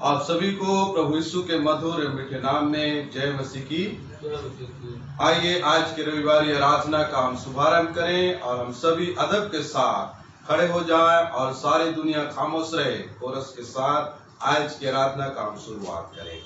आप सभी को प्रभु यीशु के मधुर एवं मीठे नाम में जय मसीह की। आइए आज के रविवार आराधना का हम शुभारंभ करें और हम सभी अदब के साथ खड़े हो जाएं और सारी दुनिया खामोश रहे। कोरस के साथ आज की आराधना का हम शुरुआत करें।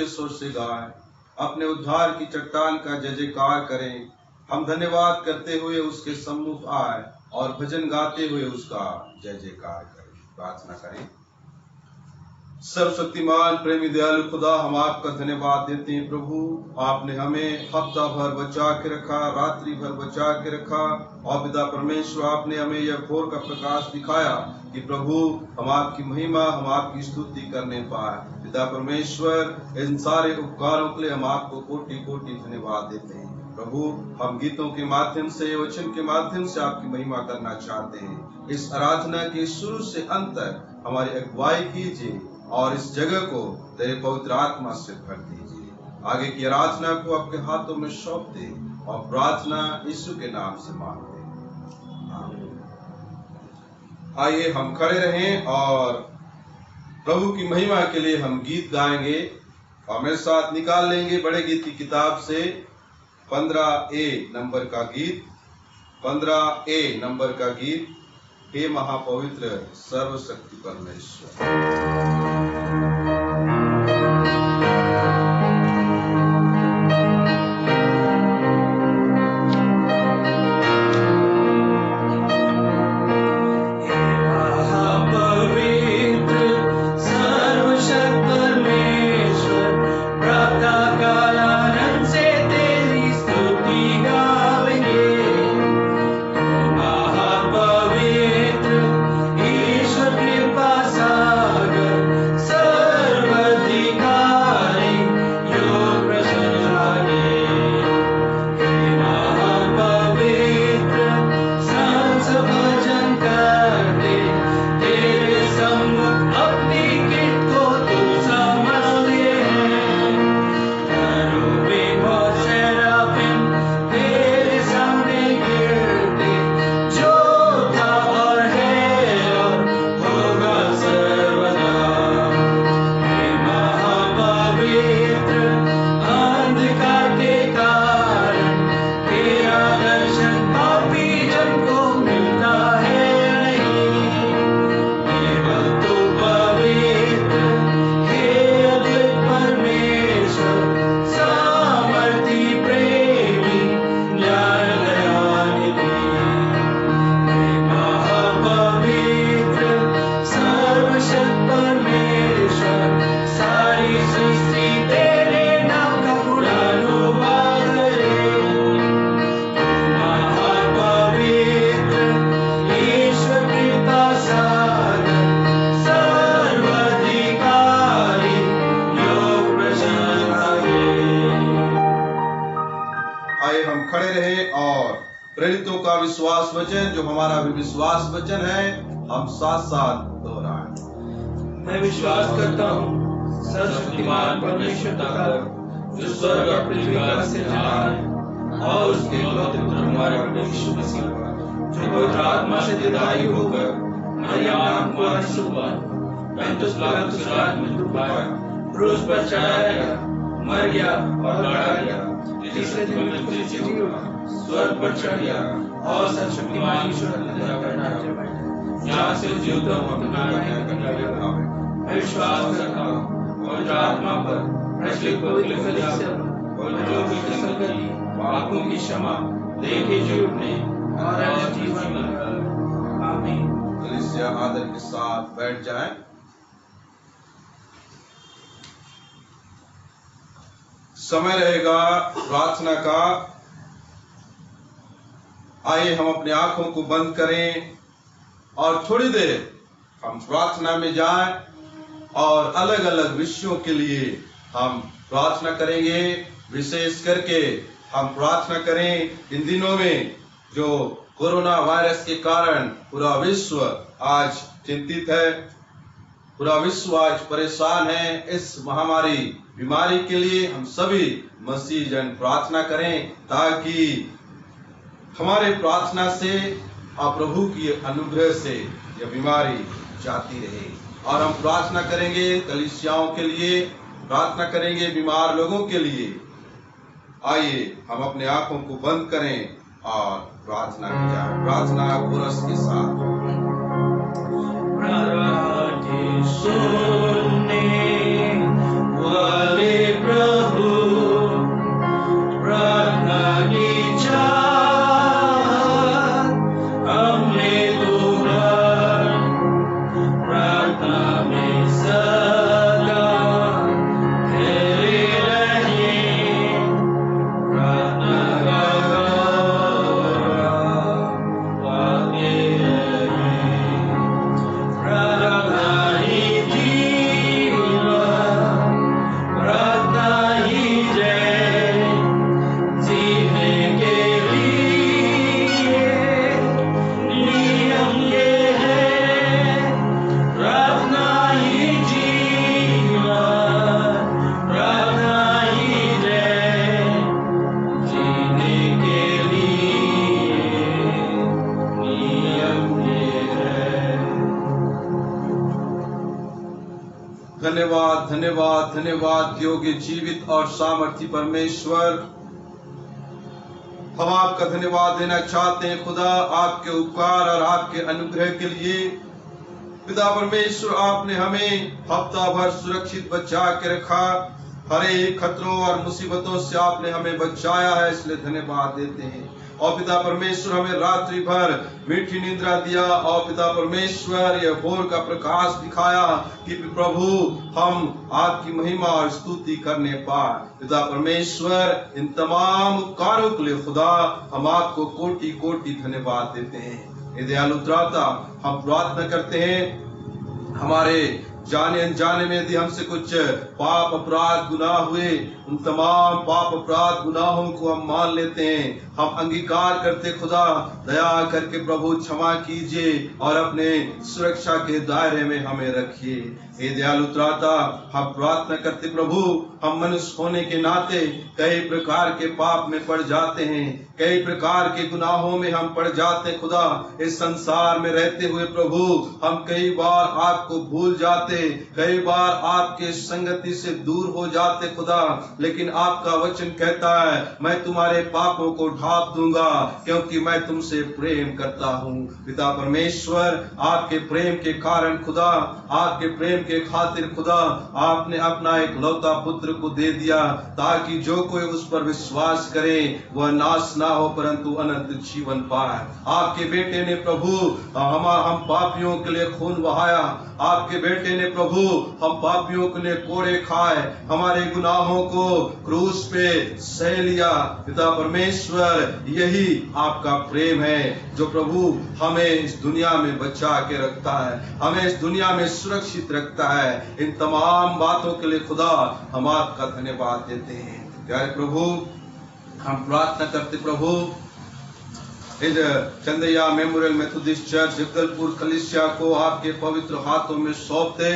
स्वर से गाएं, अपने उद्धार की चट्टान का जय जयकार करें। हम धन्यवाद करते हुए उसके सम्मुख आए और भजन गाते हुए उसका जय जयकार करें। प्रार्थना करें। सर्वशक्तिमान प्रेमी दयालु खुदा, हम आपका धन्यवाद देते हैं प्रभु। आपने हमें हफ्ता भर बचा के रखा, रात्रि भर बचा के रखा और पिता परमेश्वर आपने हमें यह भोर का प्रकाश दिखाया कि प्रभु हम आपकी महिमा, हम आपकी स्तुति करने पाए। पिता परमेश्वर, इन सारे उपकारों के लिए हम आपको कोटि कोटि धन्यवाद देते हैं प्रभु। हम गीतों के माध्यम से, वचन के माध्यम से आपकी महिमा करना चाहते हैं। इस आराधना के शुरू से अंत तक हमारी अगुवाई कीजिए और इस जगह को तेरे पवित्र आत्मा से भर दीजिए। आगे की आराधना को आपके हाथों में सौंप दे और प्रार्थना यीशु के नाम से मांगते हैं, आमीन। आइए हम खड़े रहें और प्रभु की महिमा के लिए हम गीत गाएंगे और मेरे साथ निकाल लेंगे बड़े गीत की किताब से 15A नंबर का गीत। 15A नंबर का गीत, हे महापवित्र सर्वशक्ति परमेश्वर। प्रेरितों का विश्वास वचन जो हमारा भी विश्वास वचन है, हम साथ साथ दोहराएं। मैं विश्वास करता हूँ सर्वशक्तिमान परमेश्वर का, जो स्वर्ग और पृथ्वी का सृजनहार है, और उसके एकलौते पुत्र हमारे प्रभु यीशु मसीह, जो पवित्र आत्मा से दिदाई होकर मरियम कुमारी सुबह पैंतीस लाख रात में डूबाया, क्रूस पर चढ़ाया गया, मर गया और गाड़ा गया, तीसरे दिन में फिर जी उठा, स्वर्ग पर चढ़ गया और सर्वशक्तिमान ईश्वर यहाँ से जीवतों को अपना न्याय करने लगा। मैं विश्वास करता हूँ और आत्मा पर प्रचलित पवित्र कलीसिया और जो भी संगति, पापों की क्षमा, देह के जी उठने और जीवन। आमीन। कलीसिया आदर के साथ बैठ जाए। समय रहेगा प्रार्थना का। आइए हम अपनी आंखों को बंद करें और थोड़ी देर हम प्रार्थना में जाएं और अलग अलग विषयों के लिए हम प्रार्थना करेंगे। विशेष करके हम प्रार्थना करें इन दिनों में जो कोरोना वायरस के कारण पूरा विश्व आज चिंतित है, पूरा विश्व आज परेशान है। इस महामारी बीमारी के लिए हम सभी मसीह जन प्रार्थना करें ताकि हमारे प्रार्थना से और प्रभु की अनुग्रह से यह बीमारी जाती रहे। और हम प्रार्थना करेंगे कलीसियाओं के लिए, प्रार्थना करेंगे बीमार लोगों के लिए। आइए हम अपने आंखों को बंद करें और प्रार्थना में जाएं। प्रार्थना कोरस के साथ। सुनने वाले प्रभु, प्रार्थना की चाहत हमने तुम्हार, प्रार्थना में सदा ठहरे रहे, प्रार्थना का गौरव पाते रहे, प्रार्थना ही जीवन, प्रार्थना ही जय, जीने के लिए नियम ये है, प्रार्थना ही जीवन, प्रार्थना ही जय, जीने के लिए नियम ये है। धन्यवाद धन्यवाद धन्यवाद योग्य जीवित और सामर्थी परमेश्वर, हम आपका धन्यवाद देना चाहते हैं खुदा, आपके उपकार और आपके अनुग्रह के लिए। पिता परमेश्वर, आपने हमें हफ्ता भर सुरक्षित बचा के रखा, हर एक खतरों और मुसीबतों से आपने हमें बचाया है, इसलिए धन्यवाद देते हैं। और पिता परमेश्वर, हमें रात्रि भर मीठी निद्रा दिया और पिता परमेश्वर यह भोर का प्रकाश दिखाया कि प्रभु हम आपकी महिमा और स्तुति करने पाए। पिता परमेश्वर, इन तमाम उपकारों के लिए खुदा हम आपको कोटि कोटि धन्यवाद देते हैं। हे दयालु त्राता, हम प्रार्थना करते हैं हमारे जाने अनजाने में यदि हमसे कुछ पाप अपराध गुनाह हुए, उन तमाम पाप अपराध गुनाहों को हम मान लेते हैं, हम अंगीकार करते खुदा, दया करके प्रभु क्षमा कीजिए और अपने सुरक्षा के दायरे में हमें रखिए। हे दयालु त्राता, हम प्रार्थना करते प्रभु, हम मनुष्य होने के नाते कई प्रकार के पाप में पड़ जाते हैं, कई प्रकार के गुनाहों में हम पड़ जाते खुदा। इस संसार में रहते हुए प्रभु हम कई बार आपको भूल जाते, कई बार आपके संगति से दूर हो जाते खुदा। लेकिन आपका वचन कहता है, मैं तुम्हारे पापों को ढांप दूंगा क्योंकि मैं तुमसे प्रेम करता हूँ। पिता परमेश्वर, आपके प्रेम के कारण खुदा, आपके प्रेम के खातिर खुदा, आपने अपना एक लौता पुत्र को दे दिया ताकि जो कोई उस पर विश्वास करे वह नाश ना हो परंतु अनंत जीवन पाए। आपके बेटे ने प्रभु हम पापियों के लिए खून बहाया, आपके बेटे ने प्रभु हम पापियों के लिए कोड़े खाए, हमारे गुनाहों को क्रूस पे सह लिया। पिता परमेश्वर, यही आपका प्रेम है जो प्रभु हमें इस दुनिया में बचा के रखता है, हमें इस दुनिया में सुरक्षित रखता है। इन तमाम बातों के लिए खुदा हम आपका धन्यवाद देते हैं। प्यारे प्रभु, हम प्रार्थना करते प्रभु, इस Chandaiya memorial Methodist church Jagdalpur कलीसिया को आपके पवित्र हाथों में सौंपते।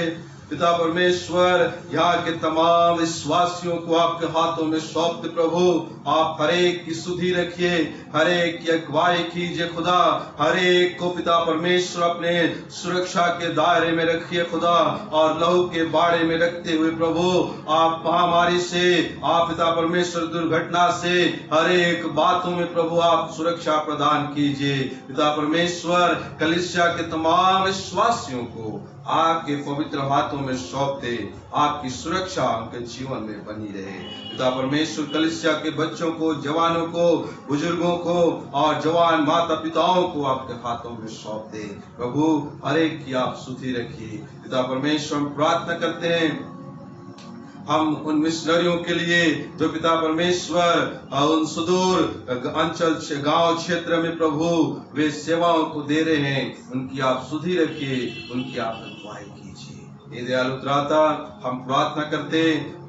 पिता परमेश्वर यहाँ के तमाम विश्वासियों को आपके हाथों में सौंपते प्रभु। आप हर एक की सुधि रखिए, हर एक की अगुवाई कीजिए खुदा। हर एक को पिता परमेश्वर अपने सुरक्षा के दायरे में रखिए खुदा, और लहू के बाड़े में रखते हुए प्रभु आप महामारी से, आप पिता परमेश्वर दुर्घटना से, हर एक बातों में प्रभु आप सुरक्षा प्रदान कीजिए। पिता परमेश्वर कलीसिया के तमाम विश्वासियों को आपके पवित्र हाथों में सौंपते, आपकी सुरक्षा उनके जीवन में बनी रहे। पिता परमेश्वर कलीसिया के बच्चों को, जवानों को, बुजुर्गों को और जवान माता पिताओं को आपके हाथों में सौंपते प्रभु। हर एक की आप सुधि रखिए पिता परमेश्वर। हम प्रार्थना करते हैं हम उन मिशनरियों के लिए जो पिता परमेश्वर उन सुदूर अंचल गांव क्षेत्र में प्रभु वे सेवाओं को दे रहे हैं, उनकी आप सुधि रखिए, उनकी आप अगुवाई कीजिए। हे दयालु त्राता, हम प्रार्थना करते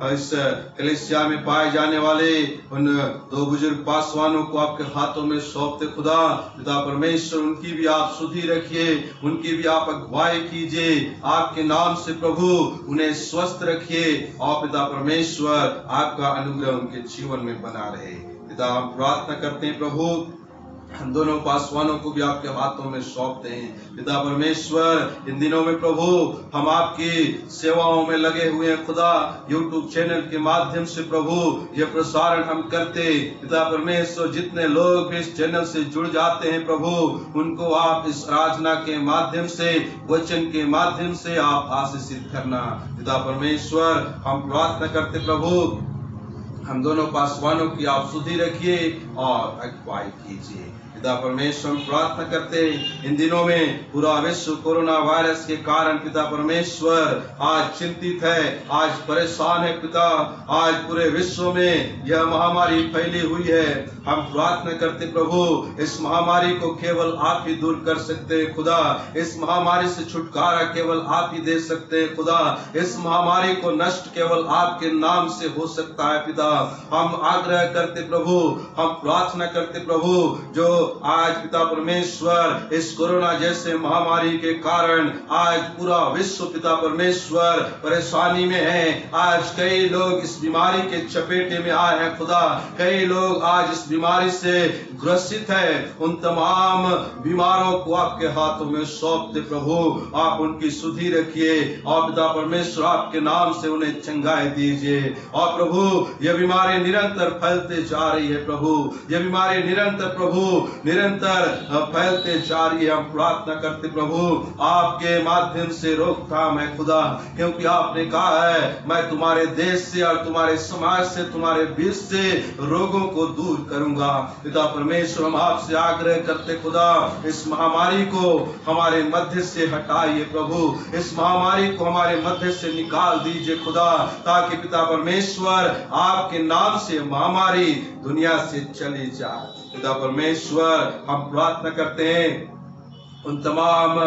इस कलीसिया में पाए जाने वाले उन दो बुजुर्ग पासवानों को आपके हाथों में सौंपते खुदा। पिता परमेश्वर उनकी भी आप सुधि रखिए, उनकी भी आप अगुवाई कीजिए आपके नाम से प्रभु। उन्हें स्वस्थ रखिए और पिता परमेश्वर आपका अनुग्रह उनके जीवन में बना रहे। पिता हम प्रार्थना करते हैं प्रभु, हम दोनों पासवानों को भी आपके हाथों में सौंपते हैं पिता परमेश्वर। इन दिनों में प्रभु हम आपकी सेवाओं में लगे हुए हैं खुदा। यूट्यूब चैनल के माध्यम से प्रभु ये प्रसारण हम करते पिता परमेश्वर। जितने लोग इस चैनल से जुड़ जाते हैं प्रभु, उनको आप इस आराधना के माध्यम से, वचन के माध्यम से आप आशीषित करना पिता परमेश्वर। हम प्रार्थना करते प्रभु, हम दोनों पासवानों की आप सुधि रखिए और अगुवाई कीजिए पिता परमेश्वर। हम प्रार्थना करते इन दिनों में पूरा विश्व कोरोना वायरस के कारण पिता परमेश्वर आज चिंतित है, आज परेशान है पिता। आज पूरे विश्व में यह महामारी फैली हुई है। हम प्रार्थना करते प्रभु, इस महामारी को केवल आप ही दूर कर सकते हैं खुदा। इस महामारी से छुटकारा केवल आप ही दे सकते हैं खुदा। इस महामारी को नष्ट केवल आपके नाम से हो सकता है पिता। हम आग्रह करते प्रभु, हम प्रार्थना करते प्रभु, जो आज पिता परमेश्वर इस कोरोना जैसे महामारी के कारण आज पूरा विश्व पिता परमेश्वर परेशानी में है। आज कई लोग इस बीमारी के चपेटे में आए हैं खुदा। कई लोग आज इस बीमारी से ग्रसित है। उन तमाम बीमारों को आपके हाथों में सौंपते प्रभु, आप उनकी सुधि रखिए और पिता परमेश्वर आपके नाम से उन्हें चंगाई दीजिए। और प्रभु यह बीमारी निरंतर फैलते जा रही है प्रभु, यह बीमारी निरंतर प्रभु निरंतर फैलते जा रही है। हम प्रार्थना करते प्रभु, आपके माध्यम से रोकथाम है खुदा, क्योंकि आपने कहा है मैं तुम्हारे देश से और तुम्हारे समाज से, तुम्हारे बीच से रोगों को दूर करूंगा पिता परमेश्वर। हम आपसे आग्रह करते खुदा, इस महामारी को हमारे मध्य से हटाइए प्रभु, इस महामारी को हमारे मध्य से निकाल दीजिए खुदा, ताकि पिता परमेश्वर आपके नाम से महामारी दुनिया से चली जाए पिता परमेश्वर। हम प्रार्थना करते हैं उन तमाम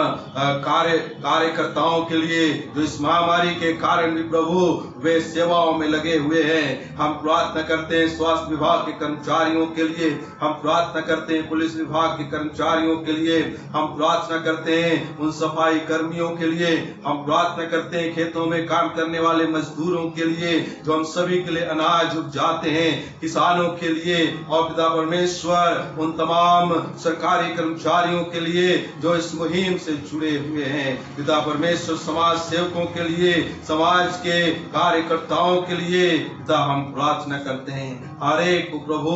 कार्यकर्ताओं के लिए जो इस महामारी के कारण भी प्रभु वे सेवाओं में लगे हुए हैं। हम प्रार्थना करते हैं स्वास्थ्य विभाग के कर्मचारियों के लिए, हम प्रार्थना करते हैं पुलिस विभाग के कर्मचारियों के लिए, हम प्रार्थना करते हैं उन सफाई कर्मियों के लिए, हम प्रार्थना करते हैं खेतों में काम करने वाले मजदूरों के लिए, जो हम सभी के लिए अनाज उपजाते हैं, किसानों के लिए, और पिता परमेश्वर उन तमाम सरकारी कर्मचारियों के लिए जो इस मुहिम से जुड़े हुए हैं पिता परमेश्वर। समाज सेवकों के लिए, समाज के कार्यकर्ताओं के लिए पिता हम प्रार्थना करते हैं, हर एक को प्रभु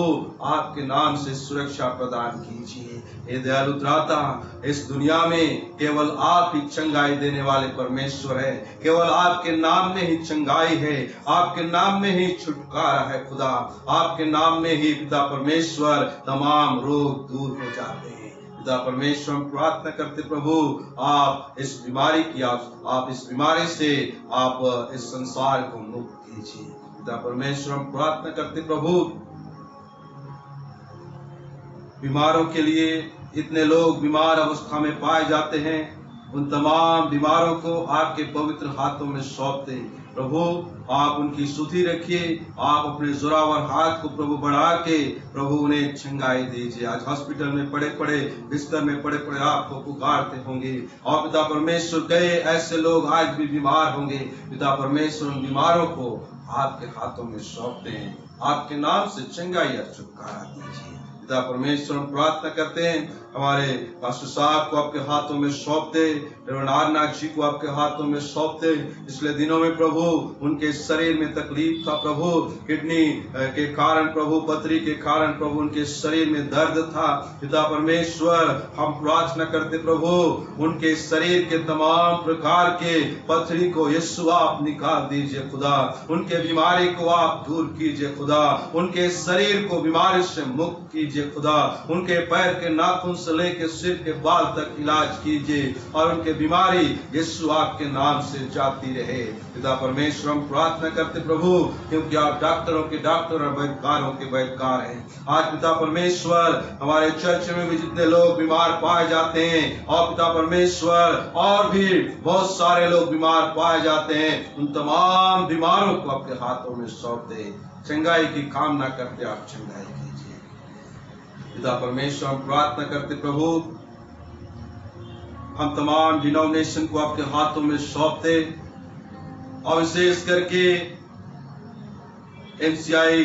आपके नाम से सुरक्षा प्रदान कीजिए। हे दयालु त्राता, इस दुनिया में केवल आप ही चंगाई देने वाले परमेश्वर है, केवल आपके नाम में ही चंगाई है, आपके नाम में ही छुटकारा है खुदा, आपके नाम में ही पिता परमेश्वर तमाम रोग दूर हो जाते हैं पिता परमेश्वर। हम प्रार्थना करते प्रभु, आप इस बीमारी की आप इस बीमारी से आप इस संसार को मुक्त कीजिए पिता परमेश्वर। हम प्रार्थना करते प्रभु, बीमारों के लिए, इतने लोग बीमार अवस्था में पाए जाते हैं, उन तमाम बीमारों को आपके पवित्र हाथों में सौंपते प्रभु आप उनकी स्तुति रखिए, आप अपने जोरावर हाथ को प्रभु बढ़ा के प्रभु उन्हें चंगाई दीजिए। आज हॉस्पिटल में पड़े पड़े, बिस्तर में पड़े पड़े आपको पुकारते होंगे और पिता परमेश्वर कई ऐसे लोग आज भी बीमार होंगे। पिता परमेश्वर उन बीमारों को आपके हाथों में सौंपते हैं, आपके नाम से चंगाई और छुटकारा दीजिए। पिता परमेश्वर हम प्रार्थना करते हैं, हमारे पास्टर साहब को आपके हाथों में सौंपते, नाथ जी को आपके हाथों में सौंपते। पिछले दिनों में प्रभु उनके शरीर में तकलीफ था प्रभु, किडनी के कारण प्रभु, पथरी के कारण प्रभु उनके शरीर में दर्द था। पिता परमेश्वर हम प्रार्थना करते प्रभु उनके शरीर के तमाम प्रकार के पथरी को यीशु आप निकाल दीजिए खुदा, उनके बीमारी को आप दूर कीजिए खुदा, उनके शरीर को बीमारी से मुक्त कीजिए खुदा, उनके पैर के नाखून से लेकर सिर के बाल तक इलाज कीजिए और उनके बीमारी यीशु आपके नाम से जाती रहे। पिता परमेश्वर हम प्रार्थना करते प्रभु, क्योंकि आप डॉक्टरों के डॉक्टर और वैद्यकारों के वैद्यकार हैं। आज पिता परमेश्वर हमारे चर्च में भी जितने लोग बीमार पाए जाते हैं और पिता परमेश्वर और भी बहुत सारे लोग बीमार पाए जाते हैं, उन तमाम बीमारों को आपके हाथों में सौंप दे। चंगाई की कामना करते आप चंगाई कीजिए। पिता परमेश्वर हम प्रार्थना करते प्रभु हम तमाम डिनोमिनेशन को आपके हाथों में सौंपते और विशेष करके एमसीआई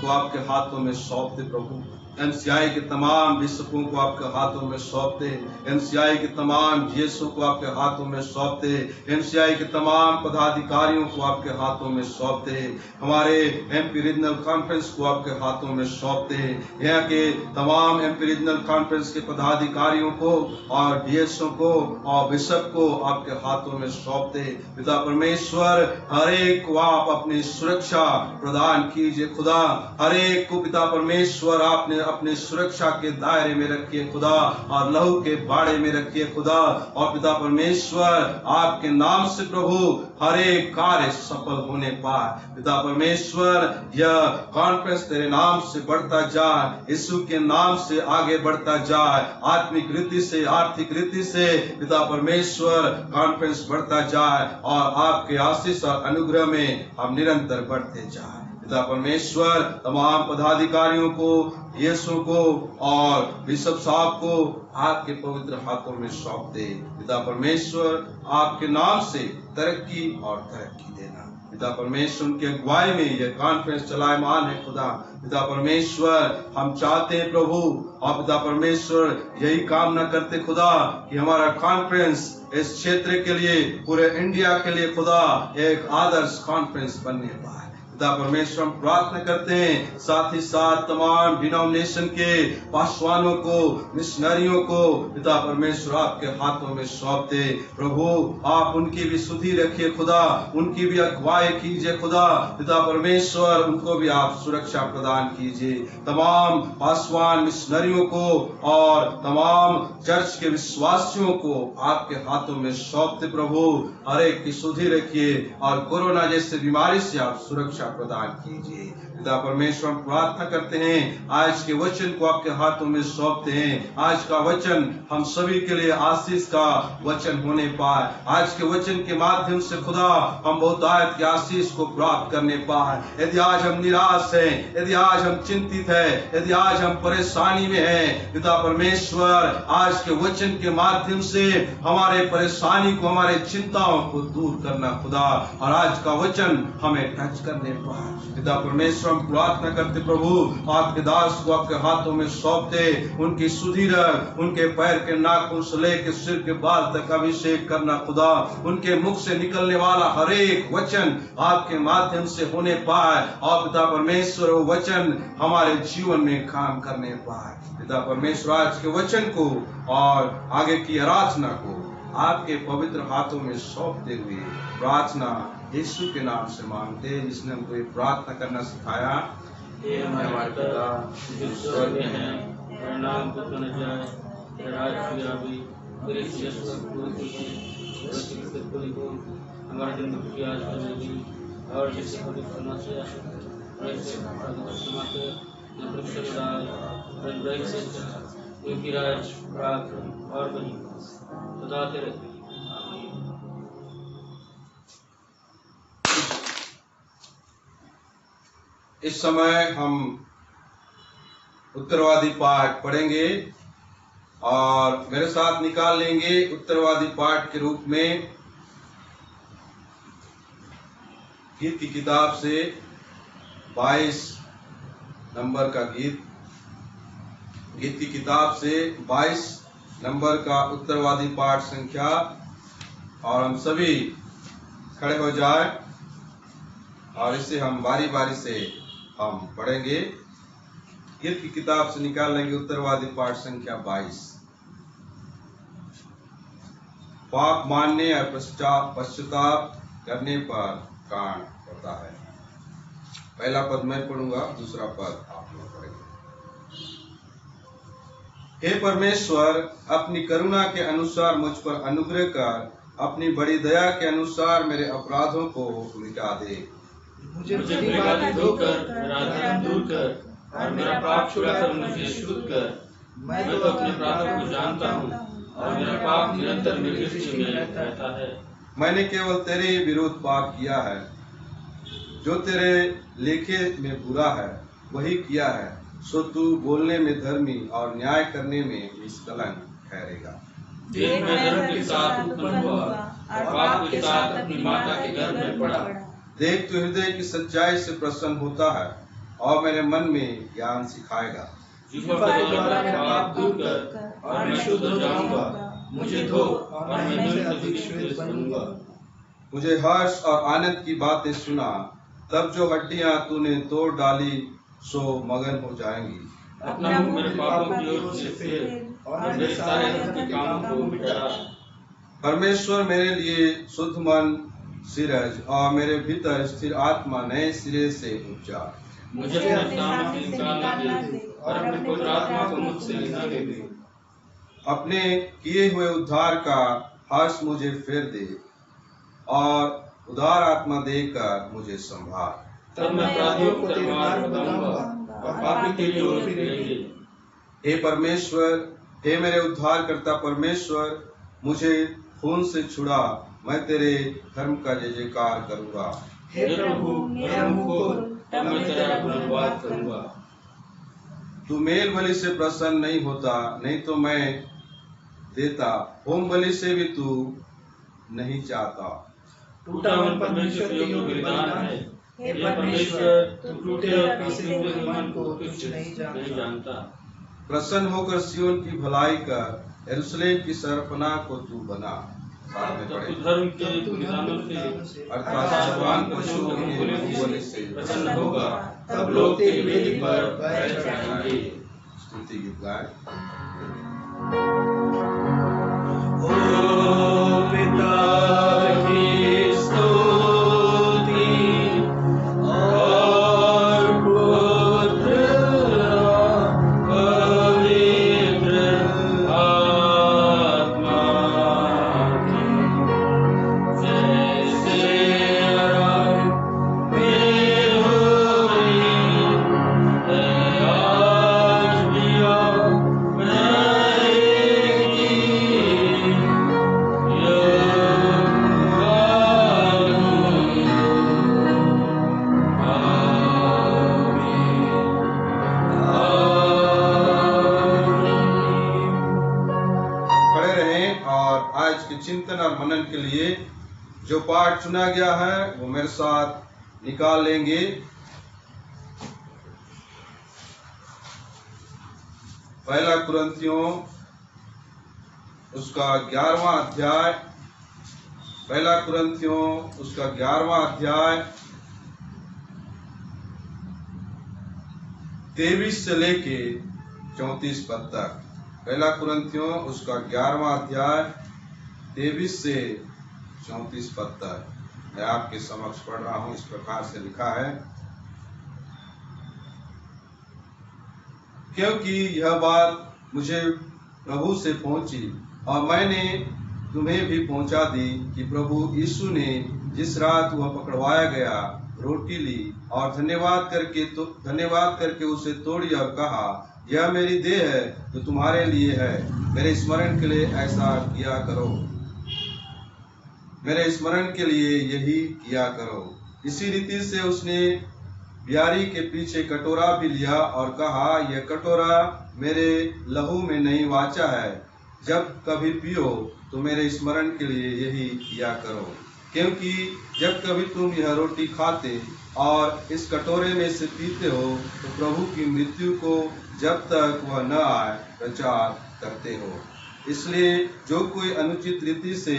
को आपके हाथों में सौंपते प्रभु। एमसीआई के तमाम बिशपों को आपके हाथों में सौंपते, एमसीआई के तमाम जीएसओ को आपके हाथों में सौंपते, एमसीआई के तमाम पदाधिकारियों को आपके हाथों में सौंपते, हमारे एमपी रीजनल कॉन्फ्रेंस को आपके हाथों में सौंपते, यहाँ के तमाम एमपी रीजनल कॉन्फ्रेंस के पदाधिकारियों को और डीएसओ को और बिशप को आपके हाथों में सौंपते। पिता परमेश्वर हर एक को आप अपनी सुरक्षा प्रदान कीजिए खुदा, हर एक को पिता परमेश्वर आपने अपने सुरक्षा के दायरे में रखिए खुदा और लहू के बाड़े में रखिए खुदा, और पिता परमेश्वर आपके नाम से प्रभु हर एक कार्य सफल होने पाए। पिता परमेश्वर यह कॉन्फ्रेंस तेरे नाम से बढ़ता जाए, यीशु के नाम से आगे बढ़ता जाए, आत्मिक रीति से आर्थिक रीति से पिता परमेश्वर कॉन्फ्रेंस बढ़ता जाए और आपके आशीष और अनुग्रह में हम निरंतर बढ़ते जाए। पिता परमेश्वर तमाम पदाधिकारियों को, यीशु को और बिशप साहब को आपके पवित्र हाथों में सौंप दे। पिता परमेश्वर आपके नाम से तरक्की और तरक्की देना। पिता परमेश्वर उनकी अगुवाई में यह कॉन्फ्रेंस चलायमान है खुदा। पिता परमेश्वर हम चाहते हैं प्रभु और पिता परमेश्वर यही कामना करते खुदा कि हमारा कॉन्फ्रेंस इस क्षेत्र के लिए, पूरे इंडिया के लिए खुदा एक आदर्श कॉन्फ्रेंस बनने पाए। पिता परमेश्वर हम प्रार्थना करते हैं, साथ ही साथ तमाम डिनोमिनेशन के पासवानों को, मिशनरियों को पिता परमेश्वर आपके हाथों में सौंपते। प्रभु आप उनकी भी सुधि रखिए खुदा, उनकी भी अगुवाई कीजिए खुदा। पिता परमेश्वर उनको भी आप सुरक्षा प्रदान कीजिए। तमाम पासवान मिशनरियों को और तमाम चर्च के विश्वासियों को आपके हाथों में सौंपते प्रभु, हर एक की सुधि रखिए और कोरोना जैसे बीमारी से आप सुरक्षा प्रदान कीजिए। पिता परमेश्वर हम प्रार्थना करते हैं, आज के वचन को आपके हाथों में सौंपते हैं। आज का वचन हम सभी के लिए आशीष का वचन होने पाए। आज के वचन के माध्यम से खुदा हम बहुतायत के आशीष को प्राप्त करने पाए। यदि आज हम निराश हैं, यदि आज हम चिंतित हैं, यदि आज हम परेशानी में हैं, पिता परमेश्वर आज के वचन के माध्यम से हमारे परेशानी को, हमारे चिंताओं को दूर करना खुदा, और आज का वचन हमें टच करने पाए। पिता परमेश्वर हम प्रार्थना करते प्रभु आपके दास को आपके हाथों में सौंपते, उनकी सुधि रख, उनके पैर के नाखून से लेकर सिर के बाल तक अभिषेक करना खुदा, उनके मुख से निकलने वाला हर एक वचन आपके माध्यम से होने पाए और पिता परमेश्वर वो वचन हमारे जीवन में काम करने पाए। पिता परमेश्वर आज के वचन को और आगे की आराधना को आपके पवित्र हाथों में सौंपते हुए प्रार्थना यीशु के नाम से मांगते हैं, जिसने हमको ये प्रार्थना करना सिखाया। हे हमारे पिता जो स्वर्ग में है, तेरा नाम पूर्ण जाए, तेरा राज्य आवे, तेरी इच्छा स्वर्ग में पूरी हो। हमारे दिन की आज बनेगी और जिसे कभी करना चाहिए ऐसे समाते जो प्रभु रही से क्योंकि राज प्राप्त और बनी सदा तेरे। इस समय हम उत्तरवादी पाठ पढ़ेंगे और मेरे साथ निकाल लेंगे उत्तरवादी पाठ के रूप में गीत की किताब से 22 नंबर का गीत की किताब से 22 नंबर का उत्तरवादी पाठ संख्या। और हम सभी खड़े हो जाए और इसे हम बारी बारी से हम पढ़ेंगे। गीत की किताब से निकाल लेंगे उत्तरवादी पाठ संख्या 22। पाप मानने और पश्चाताप करने पर कांड होता है। पहला पद मैं पढ़ूंगा, दूसरा पद आप लोग पढ़ेंगे। हे परमेश्वर, अपनी करुणा के अनुसार मुझ पर अनुग्रह कर, अपनी बड़ी दया के अनुसार मेरे अपराधों को मिटा दे। मुझे बलिदान धोकर मेरा अधर्म दूर कर और मेरा पाप छुड़ाकर मुझे शुद्ध कर। मैं तो अपने अपराधों को जानता हूँ और मेरा पाप निरंतर मेरे दृष्टि में रहता है। मैंने केवल तेरे ही विरुद्ध पाप किया है, जो तेरे लेखे में बुरा है वही किया है, सो तू बोलने में धर्मी और न्याय करने में निष्कलंक ठहरेगा। देख, मैं धर्म के साथ उत्पन्न हुआ और पाप के साथ अपनी माता के गर्भ में पड़ा। देख, तू हृदय की सच्चाई से प्रसन्न होता है और मेरे मन में ज्ञान सिखाएगा। जिह्वा द्वारा मेरा पाप दूर कर और मैं शुद्ध हो जाऊंगा। मुझे धो और मैं नित्य अधिक श्वेत बनूंगा। मुझे हर्ष और आनंद की बातें सुना, तब जो हड्डियां तूने तोड़ डाली सो मगन हो जाएंगी। अपना मुख मेरे पापों की ओर से फेर और मेरे सारे अधर्म के कामों को मिटा। परमेश्वर, मेरे लिए शुद्ध मन सिरज और मेरे भीतर स्थिर आत्मा नए सिरे से उपजा। मुझे अपने सामने से निकालना दे और अपने पवित्र आत्मा को मुझसे लेना दे। अपने किए हुए उद्धार का हर्ष मुझे फेर दे और उदार आत्मा देकर मुझे संभाल। तब मैं अपराधियों को तेरे मार्ग बताऊंगा और पापी तेरी ओर फिरेंगे। हे परमेश्वर, हे मेरे उद्धार करता परमेश्वर, मुझे खून से छुड़ा, मैं तेरे धर्म का जय जयकार करूंगा। हे प्रभु, मेरा मुख खोल, तब मैं तेरा गुणगान करूंगा। तू मेल बलि से प्रसन्न नहीं होता, नहीं तो मैं देता, होम बलि से भी तू नहीं चाहता। टूटा मन परमेश्वर योग्य बलिदान है। हे परमेश्वर, तू टूटे और पीसे हुए मन को तुच्छ नहीं जानता। प्रसन्न होकर सिय्योन की भलाई कर, यरूशलेम की शहरपनाह को तू बना। धर्म के बलिदानों से अर्थात जवान पशुओं के बलि से प्रसन्न होगा, तब लोग तेरी वेदी पर बैठ जाएंगे। स्तुति गीत गाएं। ओ पिता की स्तुति और पुत्र पवित्र आत्मा की, जैसे आरंभ में हुई है, आज भी खड़े रहें और आज के चिंतन और मनन के लिए जो पाठ चुना गया है वो मेरे साथ निकाल लेंगे। पहला कुरिन्थियों उसका 11वां अध्याय, पहला कुरिन्थियों उसका 11वां अध्याय 23 से लेके 34 पद तक। पहला कुरिन्थियों उसका 11वां अध्याय 23 से 34 पद तक मैं आपके समक्ष पढ़ रहा हूं। इस प्रकार से लिखा है, क्योंकि यह बात मुझे प्रभु से पहुंची और मैंने तुम्हें भी पहुंचा दी कि प्रभु यीशु ने जिस रात वह पकड़वाया गया रोटी ली और धन्यवाद करके उसे तोड़ी और कहा, यह मेरी देह है जो तुम्हारे लिए है, मेरे स्मरण के लिए ऐसा किया करो, मेरे स्मरण के लिए यही किया करो। इसी रीति से उसने बियारी के पीछे कटोरा भी लिया और कहा, यह कटोरा मेरे लहू में नई वाचा है, जब कभी पियो तो मेरे स्मरण के लिए यही किया करो। क्योंकि जब कभी तुम यह रोटी खाते और इस कटोरे में से पीते हो तो प्रभु की मृत्यु को जब तक वह न आए प्रचार करते हो। इसलिए जो कोई अनुचित रीति से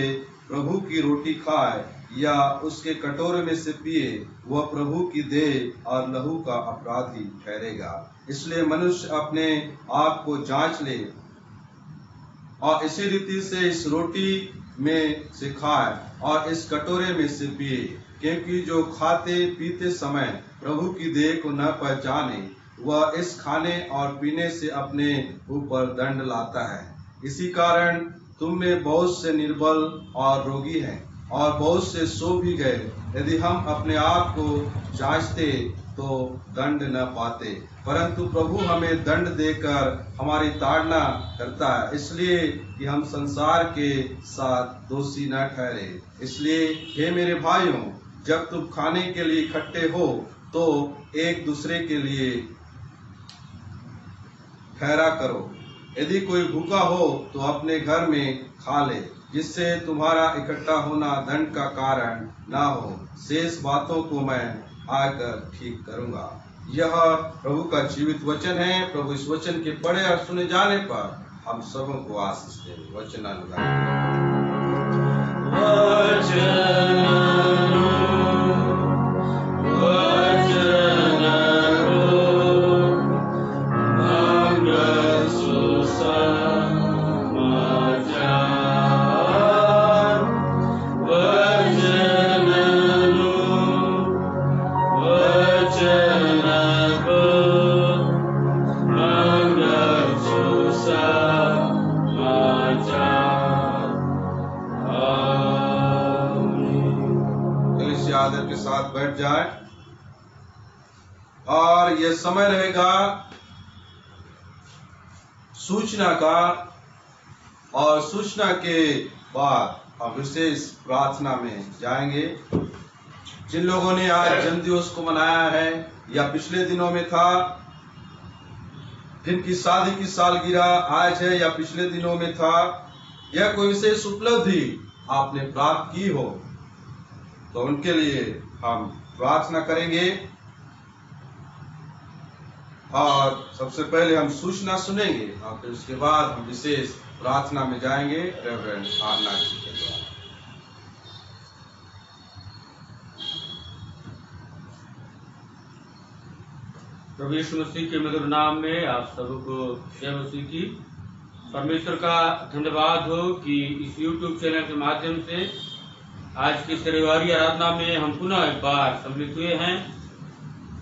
प्रभु की रोटी खाए या उसके कटोरे में से पिए, वह प्रभु की देह और लहू का अपराधी ठहरेगा। इसलिए मनुष्य अपने आप को जांच ले और इसी रीति से इस रोटी में से खाए और इस कटोरे में से पिए। क्योंकि जो खाते पीते समय प्रभु की देह को न पहचाने, वह इस खाने और पीने से अपने ऊपर दंड लाता है। इसी कारण तुम में बहुत से निर्बल और रोगी हैं और बहुत से सो भी गए। यदि हम अपने आप को जांचते तो दंड न पाते, परंतु प्रभु हमें दंड देकर हमारी ताड़ना करता है, इसलिए कि हम संसार के साथ दोषी न ठहरे। इसलिए हे मेरे भाइयों, जब तुम खाने के लिए इकट्ठे हो तो एक दूसरे के लिए ठहरा करो। यदि कोई भूखा हो तो अपने घर में खा ले, जिससे तुम्हारा इकट्ठा होना दंड का कारण न हो। शेष बातों को मैं आकर ठीक करूंगा। यह प्रभु का जीवित वचन है। प्रभु इस वचन के पढ़े और सुने जाने पर हम सबों को आशीष दे। आदर के साथ बैठ जाए और यह समय रहेगा सूचना का, और सूचना के बाद हम विशेष प्रार्थना में जाएंगे। जिन लोगों ने आज जन्मदिवस को मनाया है या पिछले दिनों में था, जिनकी शादी की सालगिरह आज है या पिछले दिनों में था, या कोई विशेष उपलब्धि आपने प्राप्त की हो, तो उनके लिए हम प्रार्थना करेंगे। और सबसे पहले हम सूचना सुनेंगे और फिर उसके बाद हम विशेष प्रार्थना में जाएंगे रेवरेंड आरनाथ जी के द्वारा। प्रभु यीशु मसीह के मधुर नाम में आप सबको जय मसीह की। परमेश्वर का धन्यवाद हो कि इस YouTube चैनल के माध्यम से आज की रविवारी आराधना में हम पुनः एक बार सम्मिलित हुए हैं,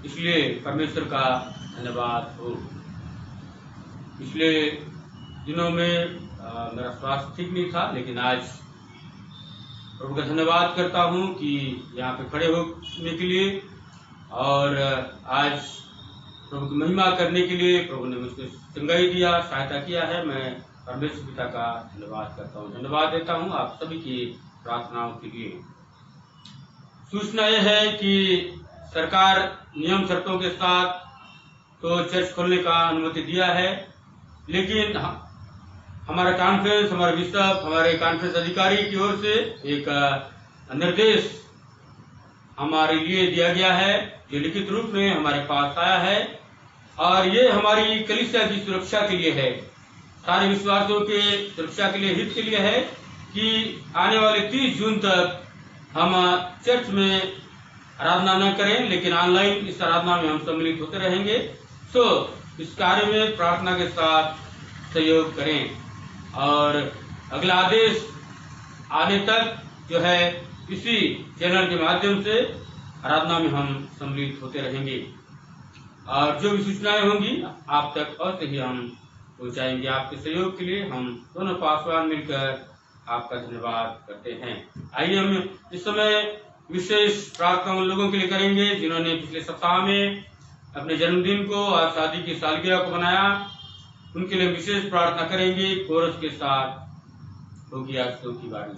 इसलिए परमेश्वर का धन्यवाद हो। पिछले दिनों में मेरा स्वास्थ्य ठीक नहीं था, लेकिन आज प्रभु का धन्यवाद करता हूं कि यहाँ पे खड़े होने के लिए और आज प्रभु की महिमा करने के लिए प्रभु ने मुझको चंगाई दिया, सहायता किया है। मैं परमेश्वर पिता का धन्यवाद करता हूँ, धन्यवाद देता हूँ आप सभी की प्रार्थनाओं के लिए। सूचना यह है कि सरकार नियम शर्तों के साथ तो चर्च खोलने का अनुमति दिया है, लेकिन हमारा कॉन्फ्रेंस, हमारे बिशप, हमारे कॉन्फ्रेंस अधिकारी की ओर से एक निर्देश हमारे लिए दिया गया है, जो लिखित रूप में हमारे पास आया है, और ये हमारी कलीसिया की सुरक्षा के लिए है, सारे विश्वासियों के सुरक्षा के लिए, हित के लिए है कि आने वाले 30 जून तक हम चर्च में आराधना न करें, लेकिन ऑनलाइन इस आराधना में हम सम्मिलित होते रहेंगे। सो इस कार्य में प्रार्थना के साथ सहयोग करें और अगला आदेश आने तक जो है इसी चैनल के माध्यम से आराधना में हम सम्मिलित होते रहेंगे और जो भी सूचनाएं होंगी आप तक अवश्य ही हम पहुंचाएंगे। आपके सहयोग के लिए हम दोनों पासवान मिलकर आपका धन्यवाद करते हैं। आइए हम इस समय विशेष प्रार्थना उन लोगों के लिए करेंगे जिन्होंने पिछले सप्ताह में अपने जन्मदिन को और शादी की सालगिरह को मनाया। उनके लिए विशेष प्रार्थना करेंगे कोरस के साथ। होगी आज तो की बारी।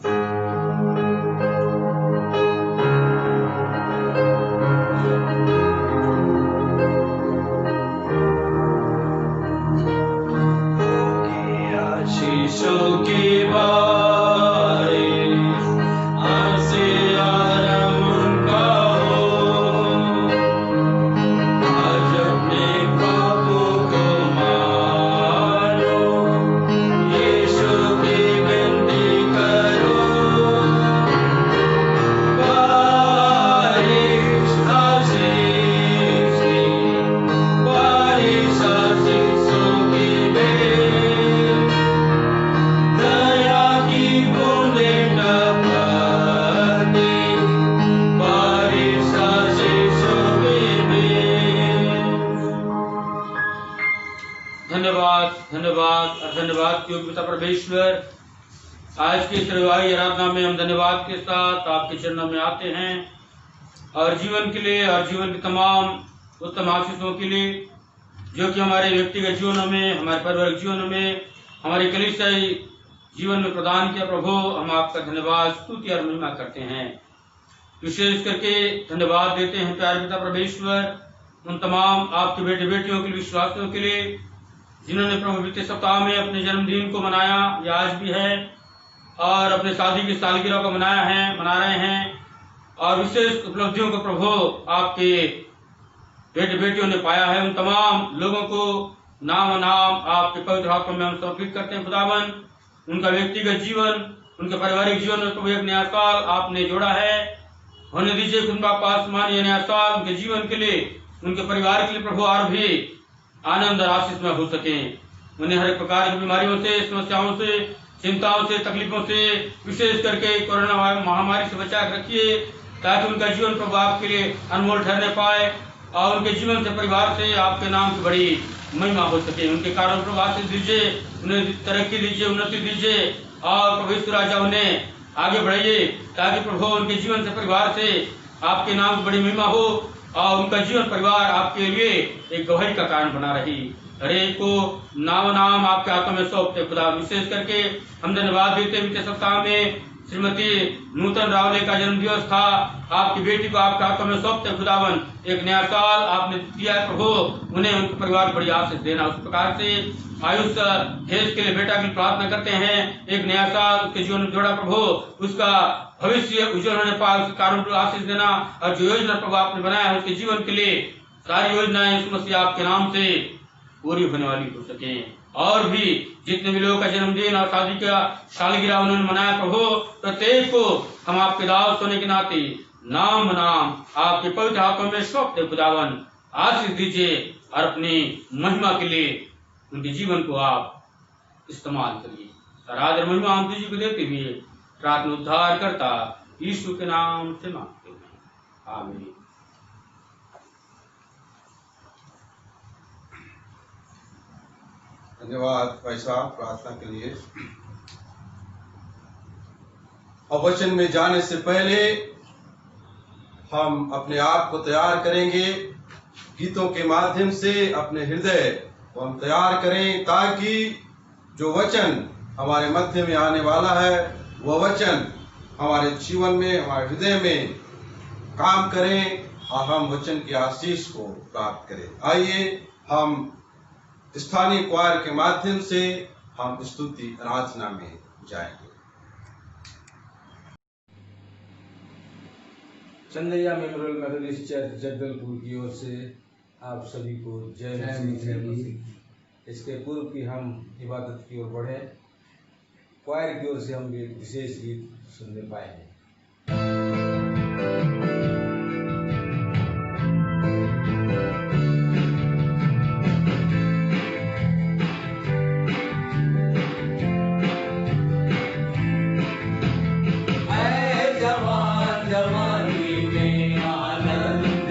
योग्य पिता परमेश्वर, आज की सेवाई आराधना में हम धन्यवाद के साथ आपके चरणों में आते हैं और जीवन के लिए और जीवन के तमाम उत्तम आशीषों के लिए जो कि हमारे व्यक्तिगत जीवनों में, हमारे पारिवारिक जीवनों में, हमारे कलीसियाई जीवन में प्रदान किया। प्रभु, हम आपका धन्यवाद, स्तुति और महिमा करते हैं। विशेष करके धन्यवाद देते हैं प्यारे पिता परमेश्वर उन तमाम आपके बेटे बेटियों के लिए, विश्वासियों के लिए जिन्होंने प्रभु बीते सप्ताह में अपने जन्मदिन को मनाया या आज भी है और अपने शादी की सालगिरह को मना रहे हैं और विशेष उपलब्धियों को प्रभु आपके बेटे बेटियों ने पाया है। उन तमाम लोगों को नाम आपके पवित्र हाथों में हम समर्पित करते हैं। खुदावन, उनका व्यक्तिगत जीवन, उनके पारिवारिक जीवन में प्रभु एक नया साल आपने जोड़ा है। होने दीजिए उनका पासमान ये नया साल उनके जीवन के लिए, उनके परिवार के लिए प्रभु और भी आनंद और आशीष में हो सके। उन्हें हर एक प्रकार की बीमारियों से, समस्याओं से, चिंताओं से, तकलीफों से, विशेष करके कोरोना महामारी से बचा कर रखिए ताकि उनका जीवन प्रभु आपके लिए अनमोल ठहरने पाए और उनके जीवन से, परिवार से आपके नाम की बड़ी महिमा हो सके। उनके कारण प्रभु आशीष दीजिए, उन्हें तरक्की दीजिए, उन्नति दीजिए और प्रभु यीशु राजा उन्हें आगे बढ़ाइए ताकि प्रभु उनके जीवन से, परिवार से आपके नाम की बड़ी महिमा हो और उनका जीवन परिवार आपके लिए एक गवाही का कारण बना रही। हरेक को नाम आपके हाथों में सौंपते खुदा। विशेष करके हम धन्यवाद देते बीते सप्ताह में श्रीमती नूतन रावले का जन्म दिवस था। आपकी बेटी को आपके हाथों में सौंपते खुदावन, एक नया साल आपने दिया है प्रभु, उन्हें उनके परिवार को बड़ी आशीष देना। उस प्रकार से आयुष देश के लिए बेटा की प्रार्थना करते हैं, एक नया साल उसके जीवन में जोड़ा प्रभु, उसका भविष्य उज्जवल होने पाए, उसके कारण को आशीष देना और जो योजना प्रभु आपने बनाया है उसके जीवन के लिए सारी योजनाएं इस मसीह आपके नाम से पूरी होने वाली हो सके। और भी जितने भी लोगों का जन्मदिन और शादी का सालगिरह उन्होंने मनाया प्रभु, प्रत्येक को हम आपके दास होने के नाते नाम आपके पवित्र हाथों में सौंपते खुदावन, आशीष दीजिए और अपनी महिमा के लिए उनके जीवन को आप इस्तेमाल करिए। आराधना महिमा हम तुझी को देते हुए प्रार्थना उद्धार करता यीशु के नाम से मांगते हैं, आमीन। धन्यवाद भाई साहब प्रार्थना के लिए। और वचन में जाने से पहले हम अपने आप को तैयार करेंगे, गीतों के माध्यम से अपने हृदय को हम तैयार करें ताकि जो वचन हमारे मध्य में आने वाला है वह वचन हमारे जीवन में, हमारे हृदय में काम करें और हम वचन की आशीष को प्राप्त करें। आइए हम स्थानीय क्वायर के माध्यम से हम स्तुति आराधना में जाएंगे। Chandaiya memorial Methodist church Jagdalpur की ओर से आप सभी को जय मसीह। इसके पूर्व की हम इबादत की ओर बढ़े, क्वायर की ओर से हम एक विशेष गीत सुनने पाए हैं। जवान जवानी में आनंद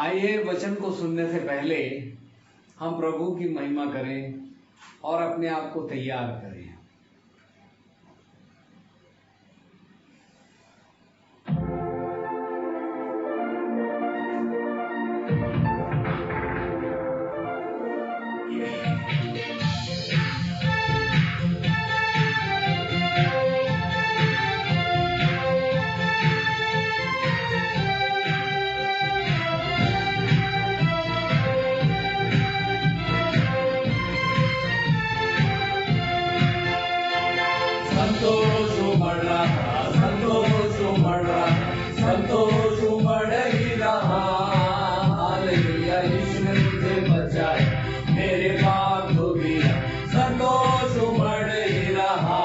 आइए वचन को सुनने से पहले हम प्रभु की महिमा करें और अपने आप को तैयार करें। संतोष उमड़ रहा, संतोष उमड़ रहा, संतोष उमड़ ही रहा। हालेलुया, यीशु ने मुझे बचाया, मेरे पाप धो दिया। संतोष उमड़ ही रहा,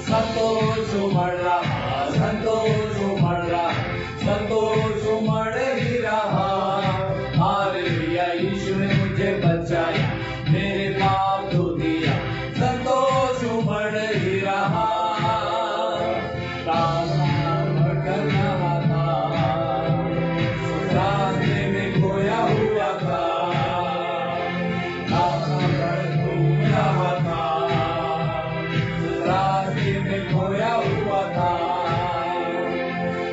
संतोष उमड़ रहा, संतोष उमड़ रहा, संतोष उमड़ ही रहा। हालेलुया, यीशु ने मुझे बचाया, मेरे पाप धो दिया। संतोष उमड़ ही रहा। भटक रहा था, रास्ते में खोया हुआ था, घूम रहा था, रास्ते में खोया हुआ था।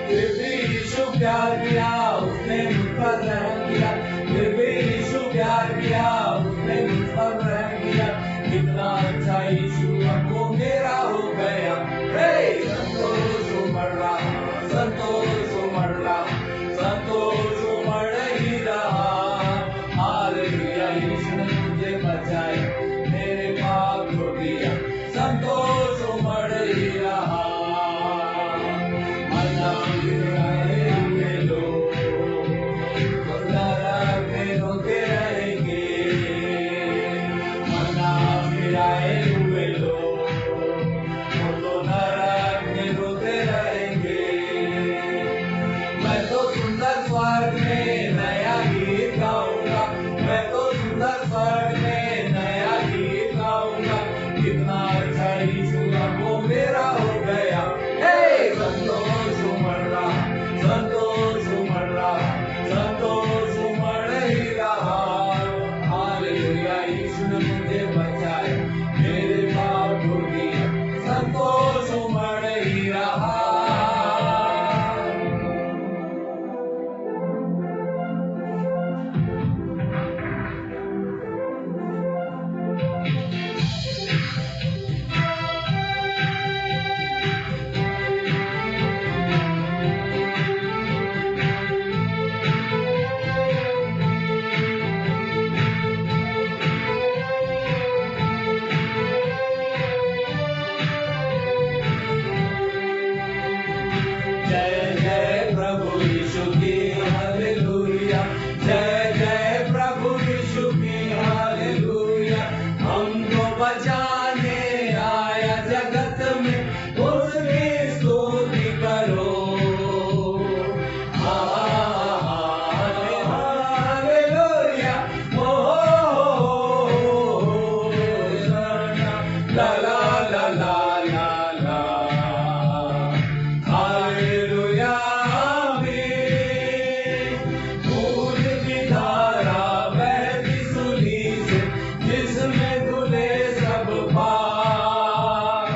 फिर भी यीशु प्यार किया, उसने मुझ पर रहम किया। फिर भी यीशु प्यार किया, उसने मुझ पर रहम किया। कितना अच्छा यीशु हमको मेरा हो गया। संतोष उमड़ रहा, संतोष उमड़ रहा, संतोष उमड़ ही रहा। हालेलुया, यीशु ने मुझे बचाया, मेरे पाप धो दिया। संतोष उमड़ ही रहा। मन्ना गिराए हुए लोग नरक में रोते रहेंगे। मन्ना गिराए हुए लोग वो तो नरक में रोते रहेंगे। मैं तो सुंदर स्वर्ग में नया गीत गाऊंगा, मैं तो सुंदर स्वर्ग में नया गीत गाऊंगा। कितना अच्छा यीशु हमको मेरा हो गया। संतोष उमड़ रहा, संतोष उमड़ रहा, संतोष उमड़ ही रहा। हालेलुया, यीशु ने मुझे बचाया, मेरे पाप धो दिया। संतोष उमड़ ही रहा। जय जय प्रभु यीशु की हालेलुया, जय जय प्रभु यीशु की हालेलुया। हमको बचाने आया जगत में, उसकी स्तुति करो। हालेलुया, ला ला ला ला ला ला। हालेलुया, आमीन। खून की धारा बहती सूली से, जिसमें धुले सब पाप।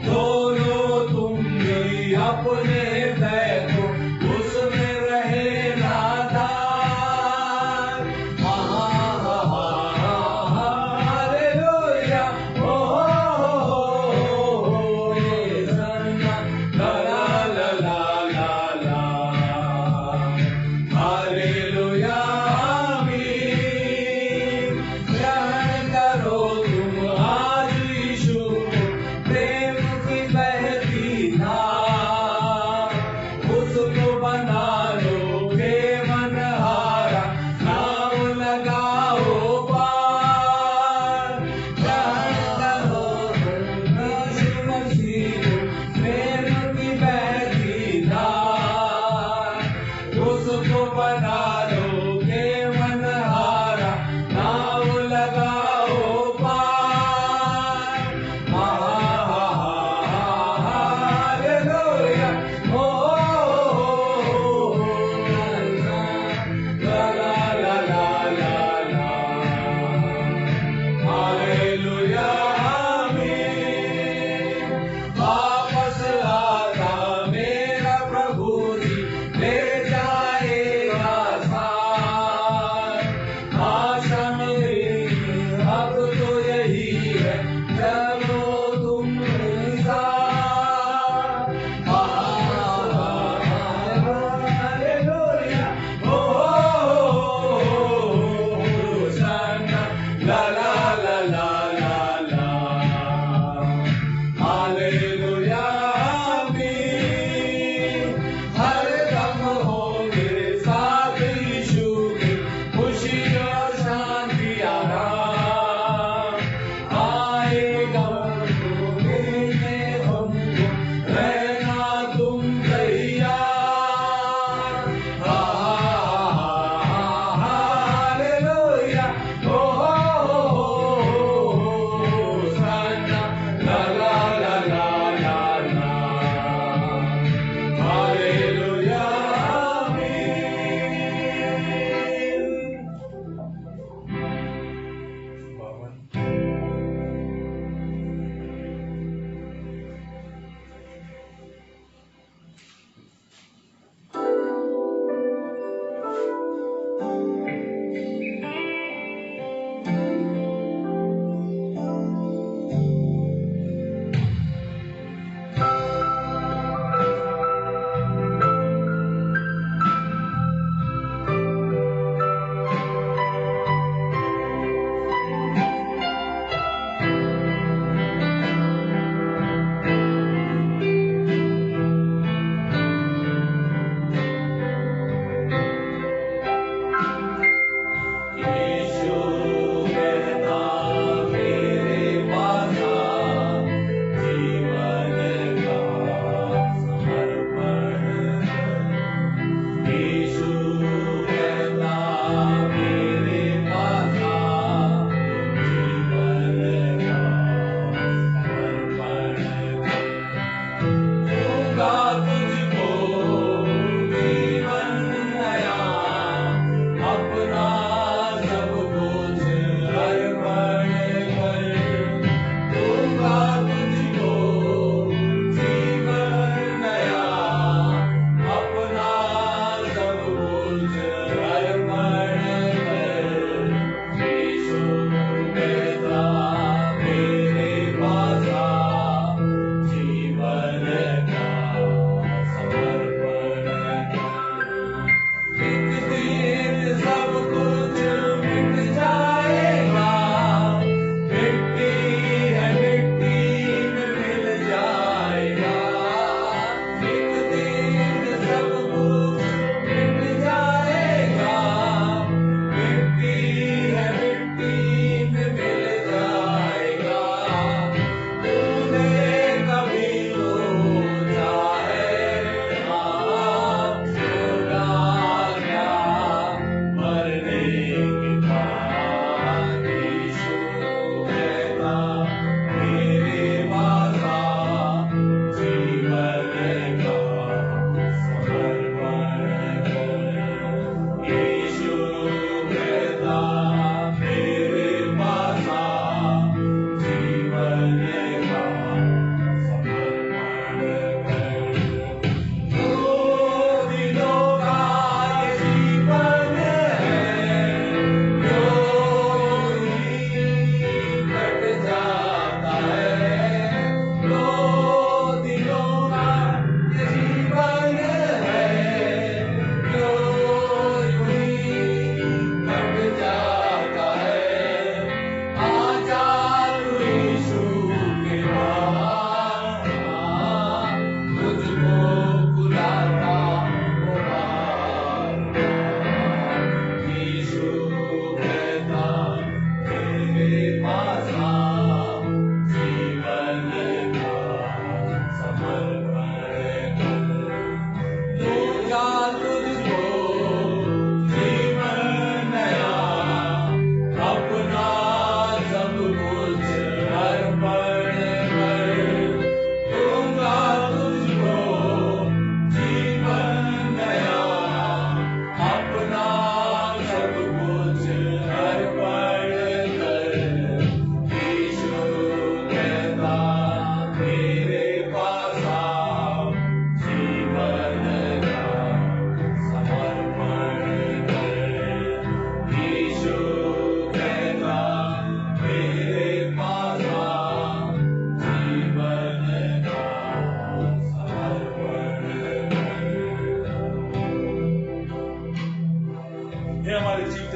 दोनों तुम भी अपने हृदय को उसमें रहे नादान। हालेलुया, ला ला ला ला ला ला। हालेलुया, आमीन। ग्रहण करो तुम आज यीशु को, प्रेम की बहती धार।